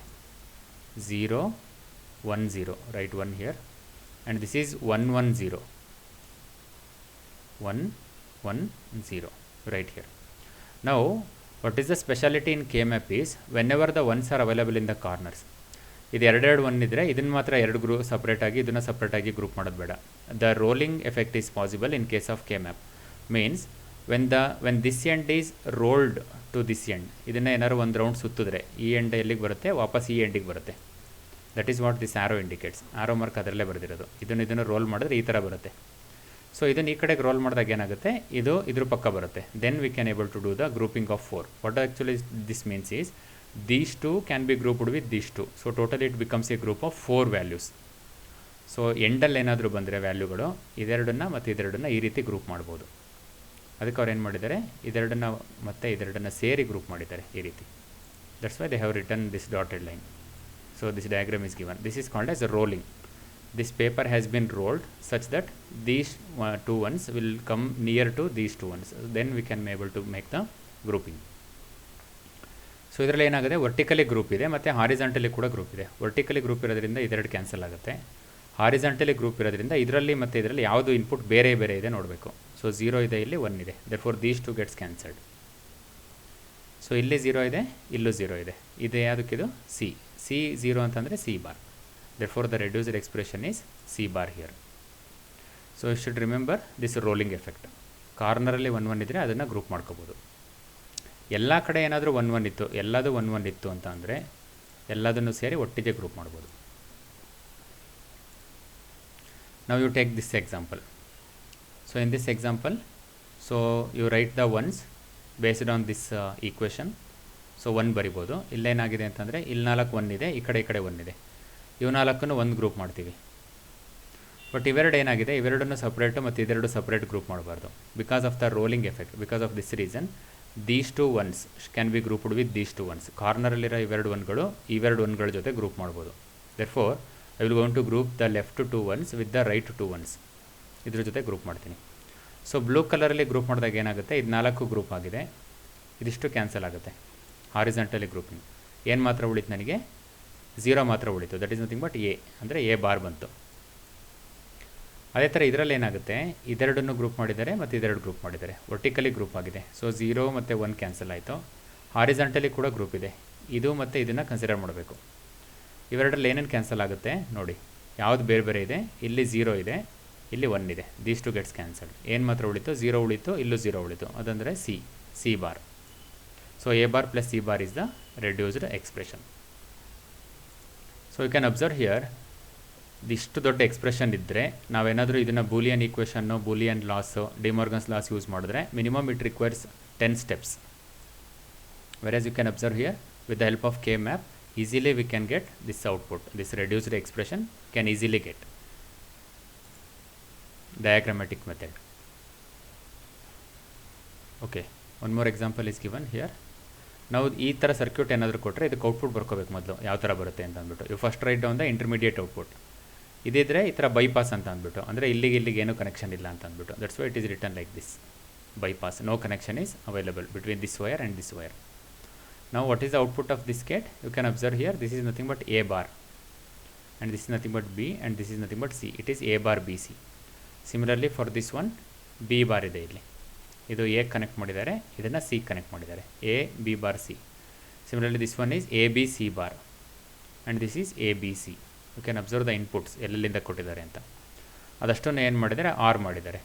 0 1 0. Write 1 here. And this is 1 1 0 1 1 0. Right here. Now what is the speciality in K-map is, whenever the ones are available in the corners, ಇದು 2 1 ಇದ್ದರೆ ಇದನ್ನು ಮಾತ್ರ 2 group ಸಪ್ರೇಟಾಗಿ, ಇದನ್ನು ಸಪ್ರೇಟಾಗಿ group ಮಾಡೋದು ಬೇಡ. The rolling effect is possible in case of K-map. Means when this end is rolled to this end, ಇದನ್ನು ಏನಾದ್ರು ಒಂದು ರೌಂಡ್ ಸುತ್ತಿದ್ರೆ ಈ ಎಂಡ್ ಎಲ್ಲಿಗೆ ಬರುತ್ತೆ, ವಾಪಸ್ ಈ ಎಂಡಿಗೆ ಬರುತ್ತೆ. That is what this arrow indicates. Arrow mark ಅದರಲ್ಲೇ ಬರೆದಿರೋದು. ಇದನ್ನು ರೋಲ್ ಮಾಡಿದ್ರೆ ಈ ಥರ ಬರುತ್ತೆ. ಸೊ ಇದನ್ನು ಈ ಕಡೆಗೆ ರೋಲ್ ಮಾಡಿದಾಗ ಏನಾಗುತ್ತೆ, ಇದು ಇದ್ರ ಪಕ್ಕ ಬರುತ್ತೆ. Then we can able to do the grouping of 4. What actually this means is these two can be grouped with these two. So totally it becomes a group of 4 values. So ಎಂಡಲ್ಲಿ ಏನಾದರೂ ಬಂದರೆ ವ್ಯಾಲ್ಯೂಗಳು ಇದೆರಡನ್ನು ಮತ್ತು ಇದೆರಡನ್ನು ಈ ರೀತಿ group ಮಾಡ್ಬೋದು. ಅದಕ್ಕೆ ಅವ್ರು ಏನು ಮಾಡಿದ್ದಾರೆ, ಇದೆರಡನ್ನು ಮತ್ತು ಇದೆರಡನ್ನು ಸೇರಿ ಗ್ರೂಪ್ ಮಾಡಿದ್ದಾರೆ ಈ ರೀತಿ. That's why they have return this dotted line. So this diagram is given. This is called as a rolling. This paper has been rolled such that these two ones will come near to these two ones. Then we can be able to make the grouping. So ಇದರಲ್ಲಿ ಏನಾಗುತ್ತೆ, vertically group ಇದೆ ಮತ್ತು horizontally ಕೂಡ group ಇದೆ. Vertically group ಇರೋದ್ರಿಂದ ಇದೆರಡು cancel ಆಗುತ್ತೆ. Horizontally group ಇರೋದ್ರಿಂದ ಇದರಲ್ಲಿ ಮತ್ತು ಇದರಲ್ಲಿ ಯಾವುದು ಇನ್ಪುಟ್ ಬೇರೆ ಬೇರೆ ಇದೆ ನೋಡಬೇಕು. ಸೊ 0 ಇದೆ, ಇಲ್ಲಿ 1 ಇದೆ. therefore these two gets cancelled. So ಇಲ್ಲಿ 0 ಇದೆ, ಇಲ್ಲೂ 0 ಇದೆ. ಇದು ಯಾವುದಕ್ಕಿದು ಸಿ 0 ಅಂತಂದರೆ C bar. therefore the reduced expression is C bar here. So you should remember this rolling effect. ಕಾರ್ನರಲ್ಲಿ 1 1 ಇದ್ದರೆ ಅದನ್ನು ಗ್ರೂಪ್ ಮಾಡ್ಕೋಬೋದು. ಎಲ್ಲ ಕಡೆ ಏನಾದರೂ 1 1 ಇತ್ತು, ಎಲ್ಲದೂ 1 1 ಇತ್ತು ಅಂತ ಅಂದರೆ ಎಲ್ಲದನ್ನು ಸೇರಿ ಒಟ್ಟಿಗೆ ಗ್ರೂಪ್ ಮಾಡ್ಬೋದು. Now you take this example. So in this example, so you write the ones based on this equation. So 1 ಬರಿಬೋದು. ಇಲ್ಲೇನಾಗಿದೆ ಅಂತಂದರೆ ಇಲ್ಲಿ 4 1 ಇದೆ, ಈ ಕಡೆ 1 ಇದೆ. ಇವು 4 ಒಂದು ಗ್ರೂಪ್ ಮಾಡ್ತೀವಿ. ಬಟ್ ಇವೆರಡು ಏನಾಗಿದೆ, ಇವೆರಡನ್ನು ಸಪ್ರೇಟು ಮತ್ತು ಇದೆರಡು ಸಪ್ರೇಟ್ ಗ್ರೂಪ್ ಮಾಡಬಾರ್ದು. Because of the rolling effect, because of this reason these two ones can be grouped with these two ones. ಕಾರ್ನರಲ್ಲಿರೋ ಇವೆರಡು ಒನ್ಗಳು ಇವೆರಡು ಒನ್ಗಳ ಜೊತೆ ಗ್ರೂಪ್ ಮಾಡ್ಬೋದು. therefore I will going to group the left 2 ones with the right 2 ones. ಇದ್ರ ಜೊತೆ group ಮಾಡ್ತೀನಿ. So blue ಕಲರಲ್ಲಿ ಗ್ರೂಪ್ ಮಾಡಿದಾಗ ಏನಾಗುತ್ತೆ, ಇದು 4 ಗ್ರೂಪ್ ಆಗಿದೆ, ಇದಿಷ್ಟು ಕ್ಯಾನ್ಸಲ್ ಆಗುತ್ತೆ. ಹಾರಿಜಾಂಟಲಿ ಗ್ರೂಪಿಂಗ್ ಏನು ಮಾತ್ರ ಉಳಿತು, ನನಗೆ 0 ಮಾತ್ರ ಉಳಿತು. That is nothing but A, ಅಂದರೆ ಎ ಬಾರ್ ಬಂತು. ಅದೇ ಥರ ಇದರಲ್ಲಿ ಏನಾಗುತ್ತೆ, ಇದೆರಡನ್ನು ಗ್ರೂಪ್ ಮಾಡಿದ್ದಾರೆ ಮತ್ತು ಇದೆರಡು ಗ್ರೂಪ್ ಮಾಡಿದ್ದಾರೆ, ವರ್ಟಿಕಲಿ ಗ್ರೂಪ್ ಆಗಿದೆ. ಸೊ 0 ಮತ್ತು 1 ಕ್ಯಾನ್ಸಲ್ ಆಯಿತು. ಹಾರಿಜಾಂಟಲಿ ಕೂಡ ಗ್ರೂಪ್ ಇದೆ, ಇದು ಮತ್ತು ಇದನ್ನು ಕನ್ಸಿಡರ್ ಮಾಡಬೇಕು. ಇವೆರಡರಲ್ಲಿ ಏನೇನು ಕ್ಯಾನ್ಸಲ್ ಆಗುತ್ತೆ ನೋಡಿ, ಯಾವುದು ಬೇರೆ ಬೇರೆ ಇದೆ, ಇಲ್ಲಿ 0 ಇದೆ, ಇಲ್ಲಿ 1 ಇದೆ. These two gets cancelled. ಏನು ಮಾತ್ರ ಉಳಿತು, 0 ಉಳಿತು, ಇಲ್ಲೂ 0 ಉಳಿತು. ಅದಂದರೆ C bar. So A bar plus C bar is the reduced expression. So you can observe here, ಇಷ್ಟು ದೊಡ್ಡ ಎಕ್ಸ್ಪ್ರೆಷನ್ ಇದ್ದರೆ ನಾವೇನಾದರೂ ಇದನ್ನು ಬೂಲಿಯನ್ ಈಕ್ವೇಷನ್ನು, Boolean laws, De Morgan's laws use ಮಾಡಿದ್ರೆ minimum it requires 10 steps. Whereas you can observe here, with the help of K-map, easily we can get this output. This reduced expression can easily get. Diagrammatic method. Okay, one more example is given here. ನಾವು ಈ ಥರ circuit ಏನಾದರೂ ಕೊಟ್ಟರೆ ಇದಕ್ಕೆ output ಬರ್ಕೋಬೇಕು ಮೊದಲು, ಯಾವ ಥರ ಬರುತ್ತೆ ಅಂತ ಅಂದ್ಬಿಟ್ಟು. You first write down the intermediate output. ಇದಿದ್ರೆ ಈ ಥರ ಬೈಪಾಸ್ ಅಂತ ಅಂದ್ಬಿಟ್ಟು, ಅಂದರೆ ಇಲ್ಲಿಗೆ ಏನೂ ಕನೆಕ್ಷನ್ ಇಲ್ಲ ಅಂತ ಅಂದ್ಬಿಟ್ಟು. That's why it is return like this, bypass. No connection is available between this wire and this wire. Now what is the output of this gate? You can observe here, this is nothing but A bar, and this is nothing but B, and this is nothing but C. It is A bar BC. Similarly for this one, B bar ಇದೆ ಇಲ್ಲಿ. ಇದು A connect ಮಾಡಿದ್ದಾರೆ, ಇದನ್ನು C connect ಮಾಡಿದ್ದಾರೆ. A B bar C. Similarly this one is A B C bar, and this is A B C. You can observe the inputs ಎಲ್ಲೆಲ್ಲಿಂದ ಕೊಟ್ಟಿದ್ದಾರೆ ಅಂತ. ಅದಷ್ಟನ್ನು ಏನು ಮಾಡಿದ್ದಾರೆ, ಆರ್ ಮಾಡಿದ್ದಾರೆ.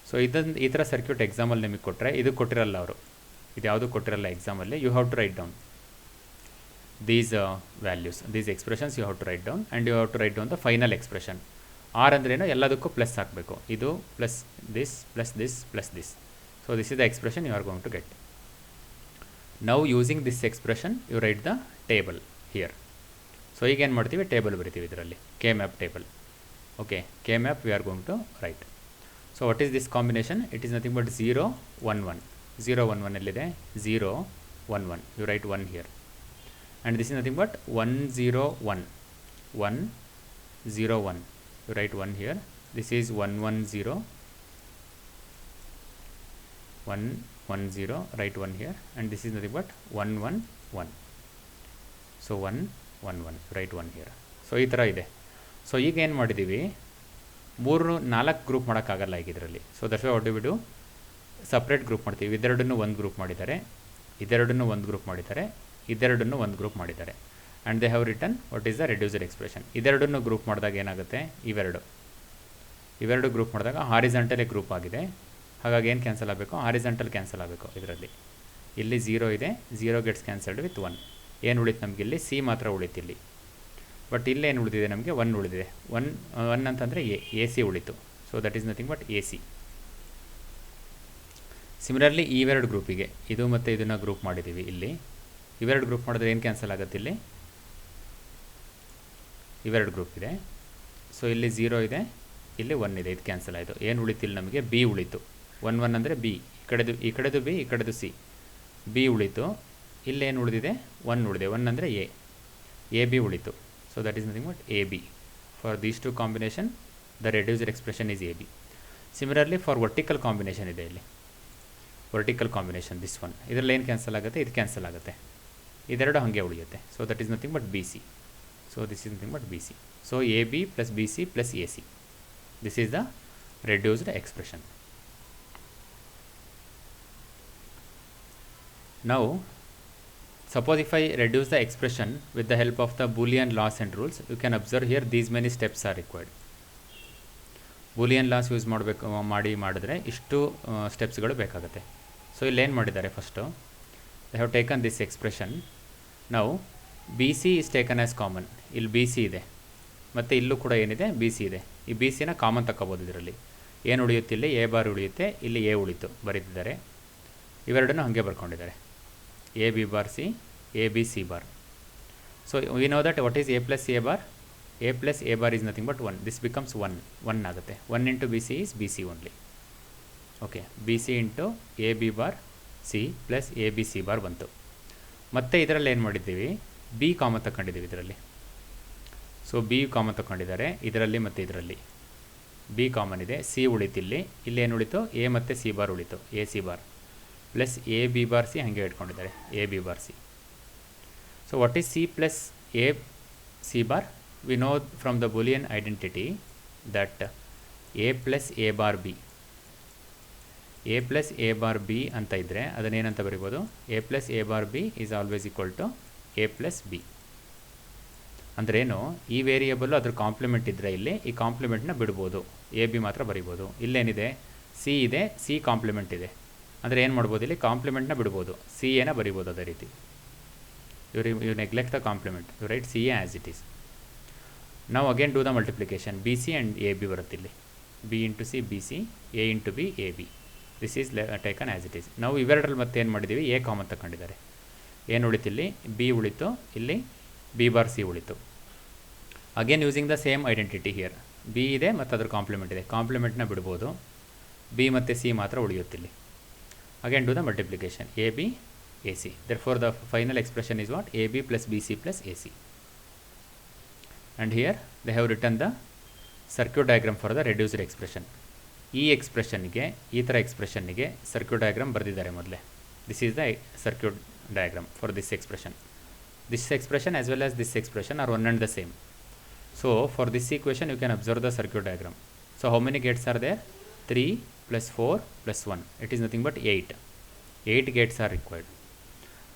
ಸೊ ಇದನ್ನು ಈ ಥರ ಸರ್ಕ್ಯೂಟ್ ಎಕ್ಸಾಮಲ್ಲಿ ನಿಮಗೆ ಕೊಟ್ಟರೆ, ಇದು ಕೊಟ್ಟಿರಲ್ಲ ಅವರು, ಇದು ಯಾವುದು ಕೊಟ್ಟಿರಲ್ಲ ಎಕ್ಸಾಮಲ್ಲಿ. You have to write down these values, these expressions you have to write down, and you have to write down the final expression. Or ಅಂದ್ರೇನು, ಎಲ್ಲದಕ್ಕೂ ಪ್ಲಸ್ ಹಾಕಬೇಕು. ಇದು plus this plus this plus this. So this is the expression you are going to get. Now using this expression you write the table here. So ಈಗ ಏನು ಮಾಡ್ತೀವಿ, table ಬರಿತೀವಿ ಇದರಲ್ಲಿ, K map table. Okay, K map we are going to write. So what is this combination? It is nothing but 0 1 1. 0 1 1 ಎಲ್ಲಿದೆ, 0 1 1. You write 1 here. And this is nothing but 1 0 1 1 0 1. You write 1 here. This is 1 1 0 1 1 0. Write 1 here. And this is nothing but 1 1 1. So 1 1 1. Write 1 here. So ಈ ಥರ ಇದೆ. So ಈಗ ಏನು ಮಾಡಿದ್ದೀವಿ, 4 group ಮಾಡೋಕ್ಕಾಗಲ್ಲ ಈಗ ಇದರಲ್ಲಿ. So that's why what do we do, separate group ಮಾಡ್ತೀವಿ. ಇದೆರಡನ್ನು ಒಂದು ಗ್ರೂಪ್ ಮಾಡಿದ್ದಾರೆ, ಇದೆರಡನ್ನು ಒಂದು ಗ್ರೂಪ್ ಮಾಡಿದ್ದಾರೆ, ಇದೆರಡನ್ನು ಒಂದು ಗ್ರೂಪ್ ಮಾಡಿದ್ದಾರೆ. And they have return what is the reduced expression. ಇದೆರಡನ್ನು ಗ್ರೂಪ್ ಮಾಡಿದಾಗ ಏನಾಗುತ್ತೆ, ಇವೆರಡು ಗ್ರೂಪ್ ಮಾಡಿದಾಗ ಹಾರಿಜಾಂಟಲಿ ಗ್ರೂಪ್ ಆಗಿದೆ, ಹಾಗಾಗಿ ಏನು ಕ್ಯಾನ್ಸಲ್ ಆಗಬೇಕು, ಹಾರಿಜಾಂಟಲ್ ಕ್ಯಾನ್ಸಲ್ ಆಗಬೇಕು. ಇದರಲ್ಲಿ ಇಲ್ಲಿ 0 ಇದೆ, 0 ಗೆಟ್ಸ್ ಕ್ಯಾನ್ಸಲ್ಡ್ ವಿತ್ 1. ಏನು ಉಳಿತು ನಮಗೆ ಇಲ್ಲಿ, ಸಿ ಮಾತ್ರ ಉಳಿತು ಇಲ್ಲಿ. ಬಟ್ ಇಲ್ಲೇನು ಉಳಿದಿದೆ ನಮಗೆ, 1 ಉಳಿದಿದೆ. 1 ಅಂತಂದರೆ ಎ ಸಿ ಉಳಿತು. So that is nothing but A C. Similarly ಇವೆರಡು ಗ್ರೂಪಿಗೆ ಇದು ಮತ್ತು ಇದನ್ನು ಗ್ರೂಪ್ ಮಾಡಿದ್ದೀವಿ. ಇಲ್ಲಿ ಇವೆರಡು ಗ್ರೂಪ್ ಮಾಡಿದ್ರೆ ಏನು ಕ್ಯಾನ್ಸಲ್ ಆಗುತ್ತೆ, ಇಲ್ಲಿ ಇವೆರಡು ಗ್ರೂಪ್ ಇದೆ. ಸೊ ಇಲ್ಲಿ 0 ಇದೆ, ಇಲ್ಲಿ 1 ಇದೆ, ಇದು ಕ್ಯಾನ್ಸಲ್ ಆಯಿತು. ಏನು ಉಳಿತು ಇಲ್ಲಿ ನಮಗೆ, ಬಿ ಉಳಿತು. 1 1 ಅಂದರೆ ಬಿ, ಈ ಕಡೆದು ಬಿ, ಈ ಕಡೆದು ಸಿ. ಬಿ ಉಳಿತು. ಇಲ್ಲೇನು ಉಳಿದಿದೆ, 1 ಉಳಿದೆ. 1 ಅಂದರೆ ಎ ಬಿ ಉಳಿತು. So that is nothing but A B. For these two combination the reduced expression is A B. Similarly for vertical combination ಇದೆ ಇಲ್ಲಿ, ವರ್ಟಿಕಲ್ ಕಾಂಬಿನೇಷನ್ ದಿಸ್ ಒನ್. ಇದರಲ್ಲಿ ಏನು ಕ್ಯಾನ್ಸಲ್ ಆಗುತ್ತೆ, ಇದು ಕ್ಯಾನ್ಸಲ್ ಆಗುತ್ತೆ. ಇದೆರಡು ಹಾಗೆ ಉಳಿಯುತ್ತೆ. So that is nothing but B C. So this is nothing but B C. So A B plus B C plus A C. This is the reduced expression. Now suppose if I reduce the expression with the help of the Boolean laws and rules, you can observe here these many steps are required. Boolean laws use ಮಾಡಿದ್ರೆ ಇಷ್ಟು ಸ್ಟೆಪ್ಸ್ಗಳು ಬೇಕಾಗುತ್ತೆ. So ಇಲ್ಲಿ ಏನು ಮಾಡಿದ್ದಾರೆ, first they have taken this expression. Now BC is taken as common. ಇಲ್ಲಿ BC ಇದೆ ಮತ್ತು ಇಲ್ಲೂ ಕೂಡ ಏನಿದೆ, BC ಇದೆ. ಈ BCನ ಕಾಮನ್ ತಗೋಬೋದು. ಇದರಲ್ಲಿ ಏನು ಉಳಿಯುತ್ತೆ, ಇಲ್ಲಿ ಎ ಬಾರ್ ಉಳಿಯುತ್ತೆ, ಇಲ್ಲಿ ಎ ಉಳಿತು ಬರೀತಿದ್ದಾರೆ. ಇವೆರಡನ್ನು ಹಾಗೆ ಬರ್ಕೊಂಡಿದ್ದಾರೆ, A B bar C, A B C bar. So we know that what is A plus A bar. A plus A bar is nothing but 1. This becomes 1 ಆಗುತ್ತೆ. 1 into B C is B C only. Okay, B C into A B bar C plus A B C bar ಬಂತು. ಮತ್ತು ಇದರಲ್ಲಿ ಏನು ಮಾಡಿದ್ದೀವಿ, B common ತಗೊಂಡಿದ್ದೀವಿ ಇದರಲ್ಲಿ. So B common ತಗೊಂಡಿದ್ದಾರೆ ಇದರಲ್ಲಿ ಮತ್ತು ಇದರಲ್ಲಿ. ಬಿ ಕಾಮನ್ ಇದೆ, ಸಿ ಉಳಿತು. ಇಲ್ಲಿ ಏನು ಉಳಿತು, ಎ ಮತ್ತು ಸಿ ಬಾರ್ ಉಳಿತು, A C bar plus A B bar C ಹಾಗೆ ಇಟ್ಕೊಂಡಿದ್ದಾರೆ, A B bar C. So what is C plus A C bar? We know from the Boolean identity that A plus A bar B, A plus A bar B ಅಂತ ಇದ್ದರೆ ಅದನ್ನೇನಂತ ಬರಿಬೋದು, A plus A bar B is always equal to A plus B. ಅಂದ್ರೇನು, ಈ variable ಅದ್ರ compliment ಇದ್ದರೆ ಇಲ್ಲಿ ಈ ಕಾಂಪ್ಲಿಮೆಂಟ್ನ ಬಿಡ್ಬೋದು, ಎ ಬಿ ಮಾತ್ರ ಬರಿಬೋದು. ಇಲ್ಲೇನಿದೆ, ಸಿ ಇದೆ, ಸಿ ಕಾಂಪ್ಲಿಮೆಂಟ್ ಇದೆ. ಅಂದರೆ ಏನು ಮಾಡ್ಬೋದು, ಇಲ್ಲಿ ಕಾಂಪ್ಲಿಮೆಂಟ್ನ ಬಿಡ್ಬೋದು, ಸಿ ಎನ ಬರಿಬೋದು. ಅದೇ ರೀತಿ you neglect the complement, you write C A as it is. ನಾವು again do the multiplication. B C and A B ಬರುತ್ತೆ ಇಲ್ಲಿ, B into C B C, A into B A B. This is taken as it is. ನಾವು ಇವೆರಡರಲ್ಲಿ ಮತ್ತೆ ಏನು ಮಾಡಿದ್ದೀವಿ, A common ತಗೊಂಡಿದ್ದಾರೆ. ಏನು ಉಳಿತು ಇಲ್ಲಿ, ಬಿ ಉಳಿತು, ಇಲ್ಲಿ ಬಿ ಬಾರ್ ಸಿ ಉಳಿತು. Again using the same identity here, B ಇದೆ ಮತ್ತು ಅದ್ರ ಕಾಂಪ್ಲಿಮೆಂಟ್ ಇದೆ, ಕಾಂಪ್ಲಿಮೆಂಟ್ನ ಬಿಡ್ಬೋದು, ಬಿ ಮತ್ತು ಸಿ ಮಾತ್ರ ಉಳಿಯುತ್ತಿಲ್ಲಿ. Again do the multiplication, A B A C. Therefore the final expression is what, A B plus B C plus A C. And here they have return the circuit diagram for the reduced expression. ಈ ಎಕ್ಸ್ಪ್ರೆಷನ್ಗೆ, ಈ ಥರ ಎಕ್ಸ್ಪ್ರೆಷನ್ನಿಗೆ circuit diagram ಬರೆದಿದ್ದಾರೆ ಮೊದಲೇ. This is the circuit diagram for this expression. This expression as well as this expression are one and the same. So for this equation you can observe the circuit diagram. So how many gates are there? 3 plus 4 plus 1. It is nothing but 8. 8 gates are required.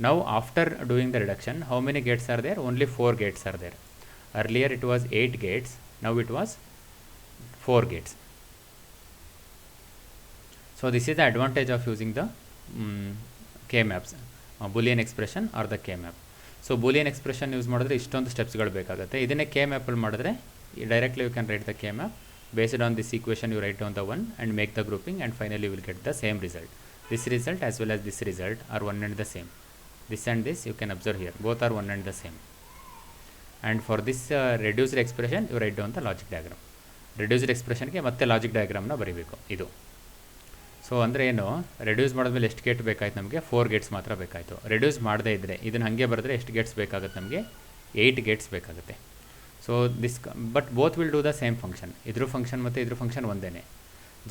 Now after doing the reduction, how many gates are there? Only 4 gates are there. Earlier it was 8 gates, now it was 4 gates. So this is the advantage of using the K-maps, Boolean expression or the K-map. So Boolean expression use ಮಾಡಿದ್ರೆ ಇಷ್ಟೊಂದು ಸ್ಟೆಪ್ಸ್ಗಳು ಬೇಕಾಗುತ್ತೆ. ಇದನ್ನೇ K ಮ್ಯಾಪಲ್ಲಿ ಮಾಡಿದ್ರೆ directly you can write the K map based on this equation. You write down the one and make the grouping and finally you will get the same result. This result as well as this result are one and the same. This and this you can observe here, both are one and the same. And for this reduced expression you write down the logic diagram. Reduced ಎಕ್ಸ್ಪ್ರೆಷನ್ಗೆ ಮತ್ತೆ logic ಡಯಾಗ್ರಾಮ್ನ ಬರೀಬೇಕು ಇದು. So ಅಂದರೆ ಏನು, reduce ಮಾಡಿದ್ಮೇಲೆ ಎಷ್ಟು gate ಬೇಕಾಯ್ತು ನಮಗೆ, 4 Gates ಮಾತ್ರ ಬೇಕಾಯಿತು. ರೆಡ್ಯೂಸ್ ಮಾಡದೇ ಇದ್ದರೆ ಇದನ್ನು ಹಾಗೆ ಬರೆದ್ರೆ ಎಷ್ಟು ಗೇಟ್ಸ್ ಬೇಕಾಗುತ್ತೆ ನಮಗೆ, 8 ಗೇಟ್ಸ್ ಬೇಕಾಗುತ್ತೆ. So this but both will do the same function. ಇದ್ರ ಫಂಕ್ಷನ್ ಮತ್ತು ಇದ್ರ ಫಂಕ್ಷನ್ ಒಂದೇ.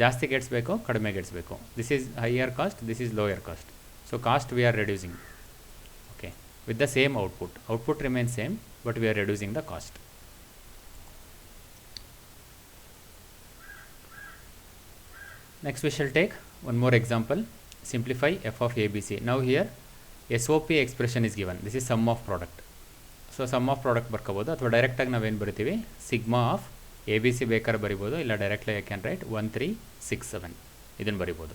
ಜಾಸ್ತಿ ಗೇಟ್ಸ್ ಬೇಕು, ಕಡಿಮೆ ಗೇಟ್ಸ್ ಬೇಕು. This is higher cost, this is lower cost. So cost we are reducing, okay, with the same output. Output remain same but we are reducing the cost. Next we shall take one more example. Simplify f of ABC. Now here SOP expression is given. This is sum of product. So sum of product ಬರ್ಕೋಬೋದು, ಅಥವಾ ಡೈರೆಕ್ಟಾಗಿ ನಾವೇನು ಬರಿತೀವಿ, sigma of ABC ಬೇಕಾದ್ರೆ ಬರಿಬೋದು, ಇಲ್ಲ directly I can right 1367. ಇದನ್ನು ಬರಿಬೋದು.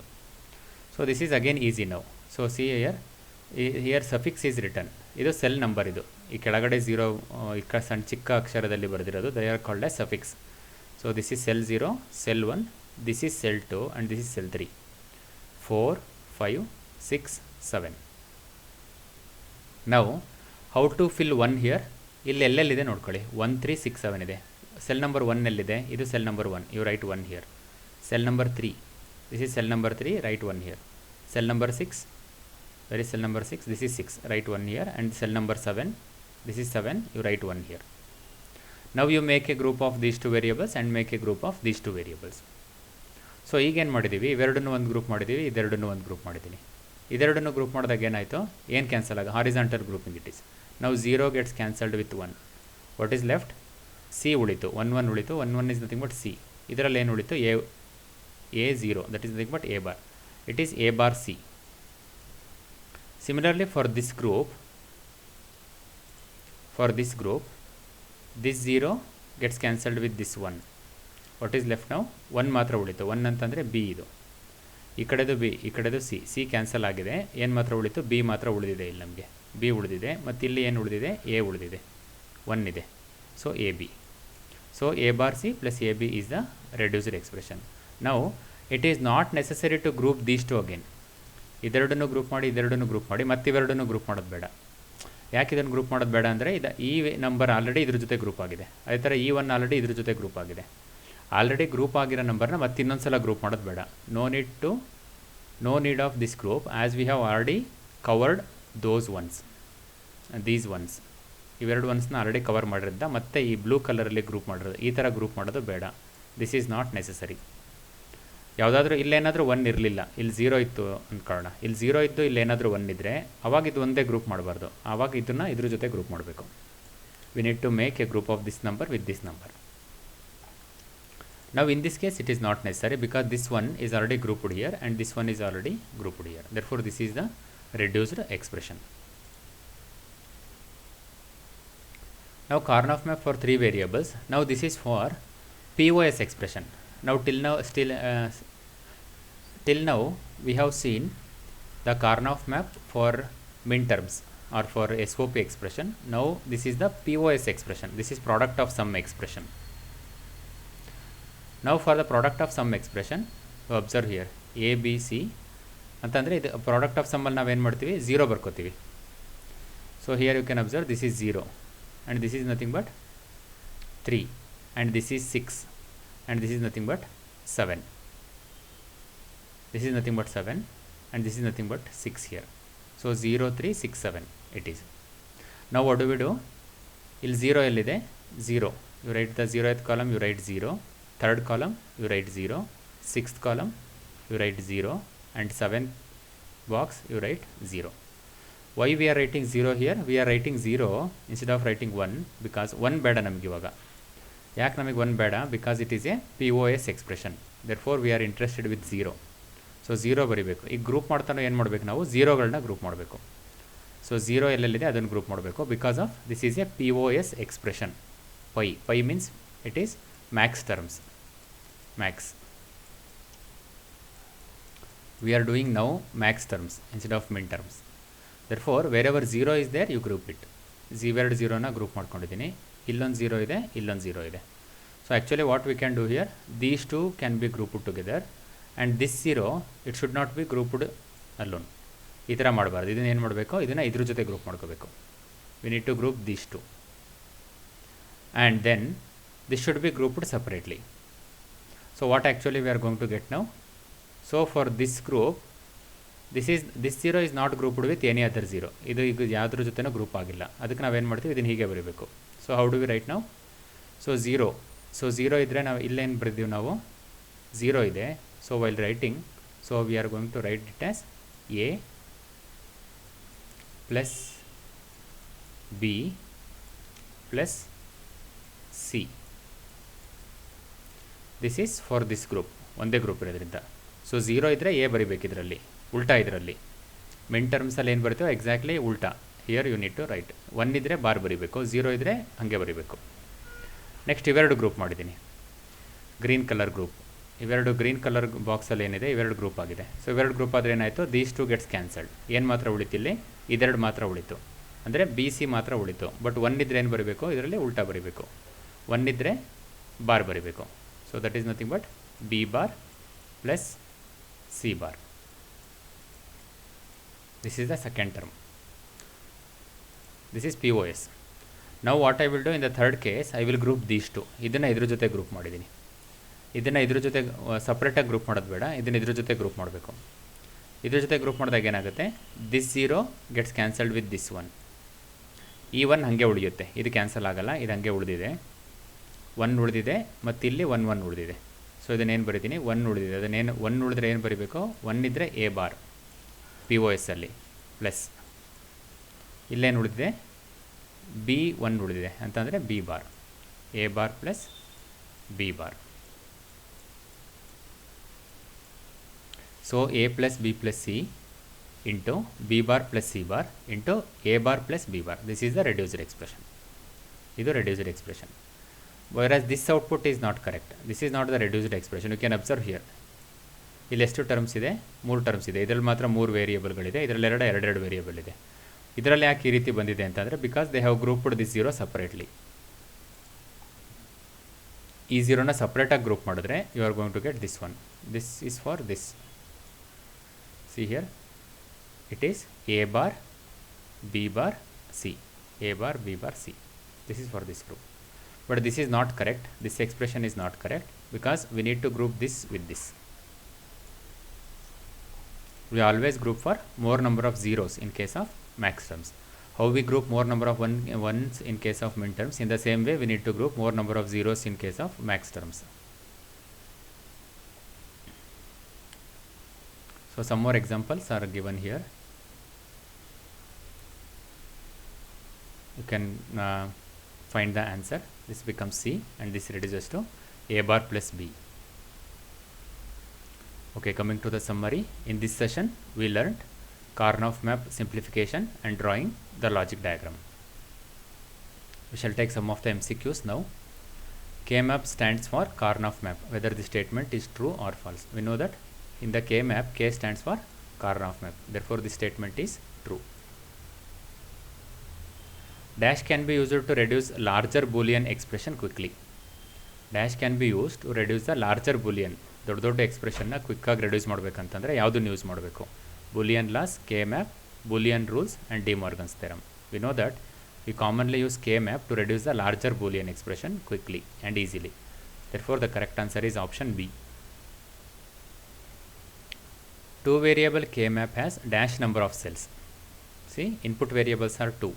So this is again easy now. So C here suffix is return. ಇದು ಸೆಲ್ ನಂಬರ್. ಇದು ಈ ಕೆಳಗಡೆ 0 ಸಣ್ಣ ಚಿಕ್ಕ ಅಕ್ಷರದಲ್ಲಿ ಬರೆದಿರೋದು, they are called as suffix. So this is cell 0, cell 1, this is cell 2 and this is cell 3. 4, 5, 6, 7. ನಾವು how to fill 1 here. ಇಲ್ಲಿ ಎಲ್ಲೆಲ್ಲಿದೆ ನೋಡ್ಕೊಳ್ಳಿ. 1, 3, 6, 7 ಇದೆ. ಸೆಲ್ ನಂಬರ್ 1 ಎಲ್ಲಿದೆ? ಇದು cell number 1, you write 1 here. Cell number 3, this is cell number 3, write 1 here. Cell number 6, where is cell number 6? This is 6, write 1 here. And cell number 7, this is 7, you write 1 here. Now you make a group of these two variables and make a group of these two variables. So ಈಗೇನು ಮಾಡಿದ್ದೀವಿ, ಇವೆರಡನ್ನೂ ಒಂದು group ಮಾಡಿದ್ದೀವಿ, ಇದೆರಡನ್ನೂ ಒಂದು group ಮಾಡಿದ್ದೀನಿ. ಇದೆರಡನ್ನೂ group ಮಾಡಿದಾಗ ಏನಾಯಿತು, ಏನು ಕ್ಯಾನ್ಸಲ್ ಆಗ, ಹಾರಿಜಾಂಟಲ್ ಗ್ರೂಪಿಂಗ್ ಇಟ್ ಈಸ್. ನಾವು 0 gets cancelled with 1. What is left? C ಉಳಿತು, 1 1 ಉಳಿತು. 1 1 ಇಸ್ ನಥಿಂಗ್ ಬಟ್ ಸಿ. ಇದರಲ್ಲಿ ಏನು ಉಳಿತು? A 0, that is nothing but A bar. It is A bar C. Similarly for this group, this 0 gets cancelled with this 1. What is left now? 1 ಮಾತ್ರ ಉಳಿತು. 1 ಅಂತಂದರೆ B. ಇದು ಈ ಕಡೆದು ಬಿ, ಈ ಕಡೆದು ಸಿ. ಸಿ ಕ್ಯಾನ್ಸಲ್ ಆಗಿದೆ. ಏನು ಮಾತ್ರ ಉಳಿತು? ಬಿ ಮಾತ್ರ ಉಳಿದಿದೆ. ಇಲ್ಲಿ ನಮಗೆ ಬಿ ಉಳಿದಿದೆ. ಮತ್ತು ಇಲ್ಲಿ ಏನು ಉಳಿದಿದೆ? ಎ ಉಳಿದಿದೆ. 1 ಇದೆ. So A B. So A bar C plus A B is the reduced expression. ನಾವು it is not necessary to group these two again. ಇದೆರಡನ್ನು ಗ್ರೂಪ್ ಮಾಡಿ, ಇದೆರಡನ್ನು ಗ್ರೂಪ್ ಮಾಡಿ, ಮತ್ತು ಇವೆರಡನ್ನು ಗ್ರೂಪ್ ಮಾಡೋದು ಬೇಡ. ಯಾಕೆ ಇದನ್ನು ಗ್ರೂಪ್ ಮಾಡೋದು ಬೇಡ ಅಂದರೆ, ಈ ನಂಬರ್ ಆಲ್ರೆಡಿ ಇದ್ರ ಜೊತೆ ಗ್ರೂಪ್ ಆಗಿದೆ. ಅದೇ ಥರ ಈ 1 ಆಲ್ರೆಡಿ ಇದ್ರ ಜೊತೆ ಗ್ರೂಪ್ ಆಗಿದೆ. ಆಲ್ರೆಡಿ ಗ್ರೂಪ್ ಆಗಿರೋ ನಂಬರ್ನ ಮತ್ತೆ ಇನ್ನೊಂದು ಸಲ ಗ್ರೂಪ್ ಮಾಡೋದು ಬೇಡ. No need of this group as we have already covered these ones. ಇವೆರಡು ಒನ್ಸ್ನ ಆಲ್ರೆಡಿ ಕವರ್ ಮಾಡಿರೋದ ಮತ್ತೆ ಈ ಬ್ಲೂ ಕಲರಲ್ಲಿ ಗ್ರೂಪ್ ಮಾಡಿರೋದು. ಈ ಥರ ಗ್ರೂಪ್ ಮಾಡೋದು ಬೇಡ. This is not necessary. ಯಾವುದಾದ್ರೂ ಇಲ್ಲೇನಾದರೂ 1 ಇರಲಿಲ್ಲ, ಇಲ್ಲಿ 0 ಇತ್ತು ಅಂದ್ಕೊಳ್ಳೋಣ. ಇಲ್ಲಿ 0 ಇದ್ದು ಇಲ್ಲೇನಾದರೂ 1 ಇದ್ದರೆ ಅವಾಗ ಇದು ಒಂದೇ ಗ್ರೂಪ್ ಮಾಡಬಾರ್ದು. ಆವಾಗ ಇದನ್ನು ಇದ್ರ ಜೊತೆ ಗ್ರೂಪ್ ಮಾಡಬೇಕು. We need to make a group of this number with this number. Now in this case it is not necessary because this one is already grouped here and this one is already grouped here. Therefore this is the reduced expression. Now Karnaugh map for 3 variables. Now this is for POS expression. Now till now we have seen the Karnaugh map for min terms or for SOP expression. Now this is the POS expression. This is product of sum expression. Now for the product of sum expression, you observe here A, B, C ಅಂತಂದರೆ ಇದು product of ಸಮ್ಮಲ್ಲಿ ನಾವೇನು ಮಾಡ್ತೀವಿ, 0 ಬರ್ಕೋತೀವಿ. So here you can observe this is 0 and this is nothing but 3 and this is 6 and this is nothing but 7. This is nothing but 7 and this is nothing but 6 here. So 0, 3, 6, 7 it is. Now what do we do? ಇಲ್ಲಿ 0 ಎಲ್ಲಿದೆ? 0. You write the 0th column, you write 0. 3rd column, you write 0. 6th column, you write 0. And 7th box, you write 0. Why we are writing 0 here? We are writing 0 instead of writing 1 because 1 ಬೇಡ ನಮಗೆ ಇವಾಗ. ಯಾಕೆ ನಮಗೆ 1 ಬೇಡ? Because it is a POS expression. Therefore we are interested with 0. So 0 ಬರೀಬೇಕು. ಈಗ group ಮಾಡ್ತಾನೋ ಏನು ಮಾಡಬೇಕು ನಾವು? 0ಗಳನ್ನ ಗ್ರೂಪ್ ಮಾಡಬೇಕು. ಸೊ 0 ಎಲ್ಲೆಲ್ಲಿದೆ ಅದನ್ನು ಗ್ರೂಪ್ ಮಾಡಬೇಕು. Because of this is a POS expression. Pi means it is max terms. Max. We are doing now max terms instead of min terms. Therefore wherever 0 is there you group it. ಇವೆರಡು 0ನ group ಮಾಡ್ಕೊಂಡಿದ್ದೀನಿ. ಇಲ್ಲೊಂದು 0 ಇದೆ, ಇಲ್ಲೊಂದು 0 ಇದೆ. So actually what we can do here, these two can be grouped together and this 0 it should not be grouped alone. ಈ ಥರ ಮಾಡಬಾರ್ದು. ಇದನ್ನು ಏನು ಮಾಡಬೇಕು? ಇದನ್ನು ಇದ್ರ ಜೊತೆ ಗ್ರೂಪ್ ಮಾಡ್ಕೋಬೇಕು. We need to group these two and then this should be grouped separately. So what actually we are going to get now? So for this group this 0 is not grouped with any other 0. ಇದು ಈಗ ಯಾವುದ್ರ ಜೊತೆನೂ group ಆಗಿಲ್ಲ. ಅದಕ್ಕೆ ನಾವೇನು ಮಾಡ್ತೀವಿ? ಇದನ್ನು ಹೀಗೆ ಬರೀಬೇಕು. So how do we write ನಾವು? ಸೊ 0. ಸೊ 0 ಇದ್ದರೆ ನಾವು ಇಲ್ಲೇನು ಬರೆದೀವಿ ನಾವು? 0 ಇದೆ. So while writing, so we are going to write it as A plus B plus C. This is for this group. ಒಂದೇ ಗ್ರೂಪ್ ಇರೋದ್ರಿಂದ. ಸೊ 0 ಇದ್ದರೆ ಎ ಬರಿಬೇಕು ಇದರಲ್ಲಿ, ಉಲ್ಟಾ ಇದರಲ್ಲಿ. ಮಿನ್ ಟರ್ಮ್ಸಲ್ಲಿ ಏನು ಬರಿತೀವೋ ಎಕ್ಸಾಕ್ಟ್ಲಿ ಉಲ್ಟಾ. Here you need to write. 1 ಇದ್ದರೆ ಬಾರ್ ಬರೀಬೇಕು, 0 ಇದ್ದರೆ ಹಾಗೆ ಬರೀಬೇಕು. ನೆಕ್ಸ್ಟ್ ಇವೆರಡು ಗ್ರೂಪ್ ಮಾಡಿದ್ದೀನಿ. Green colour group. ಇವೆರಡು ಗ್ರೀನ್ ಕಲರ್ ಬಾಕ್ಸಲ್ಲಿ ಏನಿದೆ ಇವೆರಡು ಗ್ರೂಪ್ ಆಗಿದೆ. ಸೊ ಇವೆರಡು ಗ್ರೂಪ್ ಆದರೆ ಏನಾಯಿತು, ದೀಸ್ ಟು ಗೆಟ್ಸ್ ಕ್ಯಾನ್ಸಲ್ಡ್. ಏನು ಮಾತ್ರ ಉಳಿತಿಲ್ಲಿ, ಇದೆರಡು ಮಾತ್ರ ಉಳಿತು, ಅಂದರೆ ಬಿ ಸಿ ಮಾತ್ರ ಉಳಿತು. ಬಟ್ ಒನ್ ಇದ್ದರೆ ಏನು ಬರೀಬೇಕು, ಇದರಲ್ಲಿ ಉಲ್ಟಾ ಬರೀಬೇಕು. ಒನ್ ಇದ್ದರೆ ಬಾರ್ ಬರೀಬೇಕು. So that is nothing but B bar plus C bar. This is the second term. This is POS. ನಾವು what I will do in the third case, I will group these to. ಇದನ್ನು ಇದ್ರ ಜೊತೆ group ಮಾಡಿದ್ದೀನಿ. ಇದನ್ನು ಇದ್ರ ಜೊತೆ ಸಪ್ರೇಟಾಗಿ group ಮಾಡೋದು ಬೇಡ, ಇದನ್ನು ಇದ್ರ ಜೊತೆ ಗ್ರೂಪ್ ಮಾಡಬೇಕು. ಇದ್ರ ಜೊತೆ ಗ್ರೂಪ್ ಮಾಡಿದಾಗ ಏನಾಗುತ್ತೆ, this 0 gets cancelled with this 1. ಈ 1 ಹಾಗೆ ಉಳಿಯುತ್ತೆ, ಇದು ಕ್ಯಾನ್ಸಲ್ ಆಗಲ್ಲ, ಇದು ಹಾಗೆ ಉಳಿದಿದೆ. 1 ಉಳಿದಿದೆ ಮತ್ತು ಇಲ್ಲಿ 1 1 ಉಳಿದಿದೆ. ಸೊ ಇದನ್ನೇನು ಬರಿತೀನಿ, 1 ಉಳಿದಿದೆ. ಅದನ್ನೇನು 1 ಉಳಿದ್ರೆ ಏನು ಬರೀಬೇಕು, 1 ಇದ್ದರೆ ಎ ಬಾರ್ POS ಅಲ್ಲಿ ಪ್ಲಸ್ ಇಲ್ಲೇನು ಉಳಿದಿದೆ, B1 ಉಳಿದಿದೆ ಅಂತಂದರೆ B bar, A bar plus B bar. So A plus B plus C into B bar plus C bar into A bar plus B bar. This is the reduced expression. ಇದು reduced expression. whereas this output is not correct. This is not the reduced expression. You can observe here. ಇಲ್ಲಿ ಎಷ್ಟು terms ಇದೆ, 3 terms ಇದೆ. ಇದರಲ್ಲಿ ಮಾತ್ರ 3 ವೇರಿಯೇಬಲ್ಗಳಿದೆ, ಇದರಲ್ಲಿ ಎರಡು variable ಇದೆ. ಇದರಲ್ಲಿ ಯಾಕೆ ಈ ರೀತಿ ಬಂದಿದೆ ಅಂತಂದರೆ, because they have grouped this 0 separately. ಈ 0ನ ಸಪ್ರೇಟಾಗಿ ಗ್ರೂಪ್ ಮಾಡಿದ್ರೆ you are going to get this one. This is for this. See here it is A bar B bar C, A bar B bar C. This is for this group. But this is not correct. This expression is not correct because we need to group this with this. We always group for more number of zeros in case of max terms. How we group more number of ones in case of min terms? In the same way, we need to group more number of zeros in case of max terms. So some more examples are given here. You can find the answer. This becomes C and this reduces to A bar plus B. Okay, coming to the summary. In this session, we learned Karnaugh map simplification and drawing the logic diagram. We shall take some of the MCQs now. K-map stands for Karnaugh map, whether the statement is true or false. We know that in the K-map, K stands for Karnaugh map. Therefore, the statement is true. Dash can be used to reduce larger Boolean expression quickly. Dash can be used to reduce the larger Boolean. ದೊಡ್ಡ ಎಕ್ಸ್ಪ್ರೆಷನ್ನ ಕ್ವಿಕ್ಕಾಗಿ reduce ಮಾಡಬೇಕಂತಂದರೆ ಯಾವುದನ್ನು use ಮಾಡಬೇಕು? Boolean laws, K map, Boolean rules and De Morgan's theorem. We know that we commonly use K map to reduce the larger Boolean expression quickly and easily. Therefore, the correct answer is option B. Two variable K map has dash number of cells. See, input variables are 2.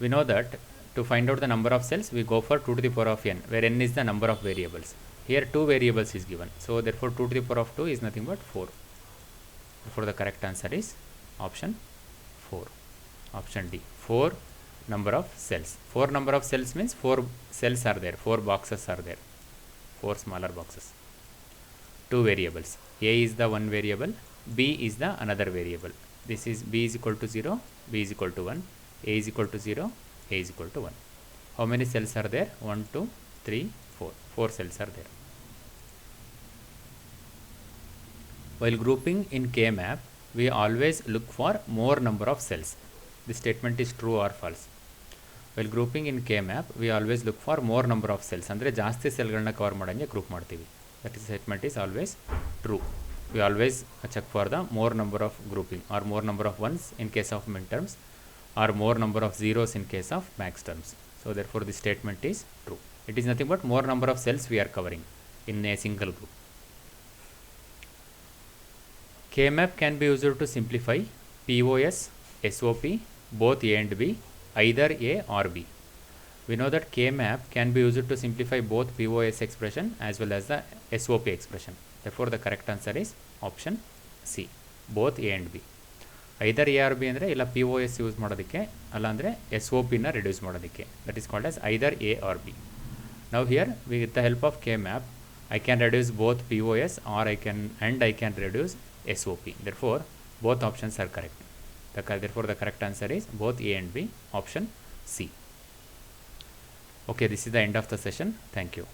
We know that to find out the number of cells, we go for 2 to the power of n, where n is the number of variables. Here 2 variables is given. So therefore 2 to the power of 2 is nothing but 4. Therefore the correct answer is option 4. Option D. 4 number of cells. 4 number of cells means 4 cells are there, 4 boxes are there, 4 smaller boxes. 2 variables. A is the one variable, B is the another variable. This is B is equal to 0, B is equal to 1, A is equal to 0, A is equal to 1. How many cells are there? 1, 2, 3, 4. 4 cells are there. While grouping in K-map, we always look for more number of cells. This statement is true or false. While grouping in K-map, we always look for more number of cells. ಅಂದರೆ ಜಾಸ್ತಿ ಸೆಲ್ಗಳನ್ನ cover ಮಾಡೋಂಗೆ group ಮಾಡ್ತೀವಿ. That statement is always true. We always check for the more number of grouping or more number of ones in case of min terms or more number of zeros in case of max terms. So therefore this statement is true. It is nothing but more number of cells we are covering in a single group. K-map can be used to simplify POS, SOP, both A and B, either A or B. We know that K-map can be used to simplify both POS expression as well as the SOP expression. Therefore the correct answer is option C, both A and B. Either A or B ಅಂದರೆ ಇಲ್ಲ POS use ಮಾಡೋದಕ್ಕೆ, ಅಲ್ಲ ಅಂದರೆ SOPನ reduce ಮಾಡೋದಕ್ಕೆ. That is called as either A or B. Now here with the help of K-map, I can reduce both POS or I can reduce SOP. Therefore both options are correct. Therefore the correct answer is both A and B, option C. Okay, this is the end of the session. Thank you.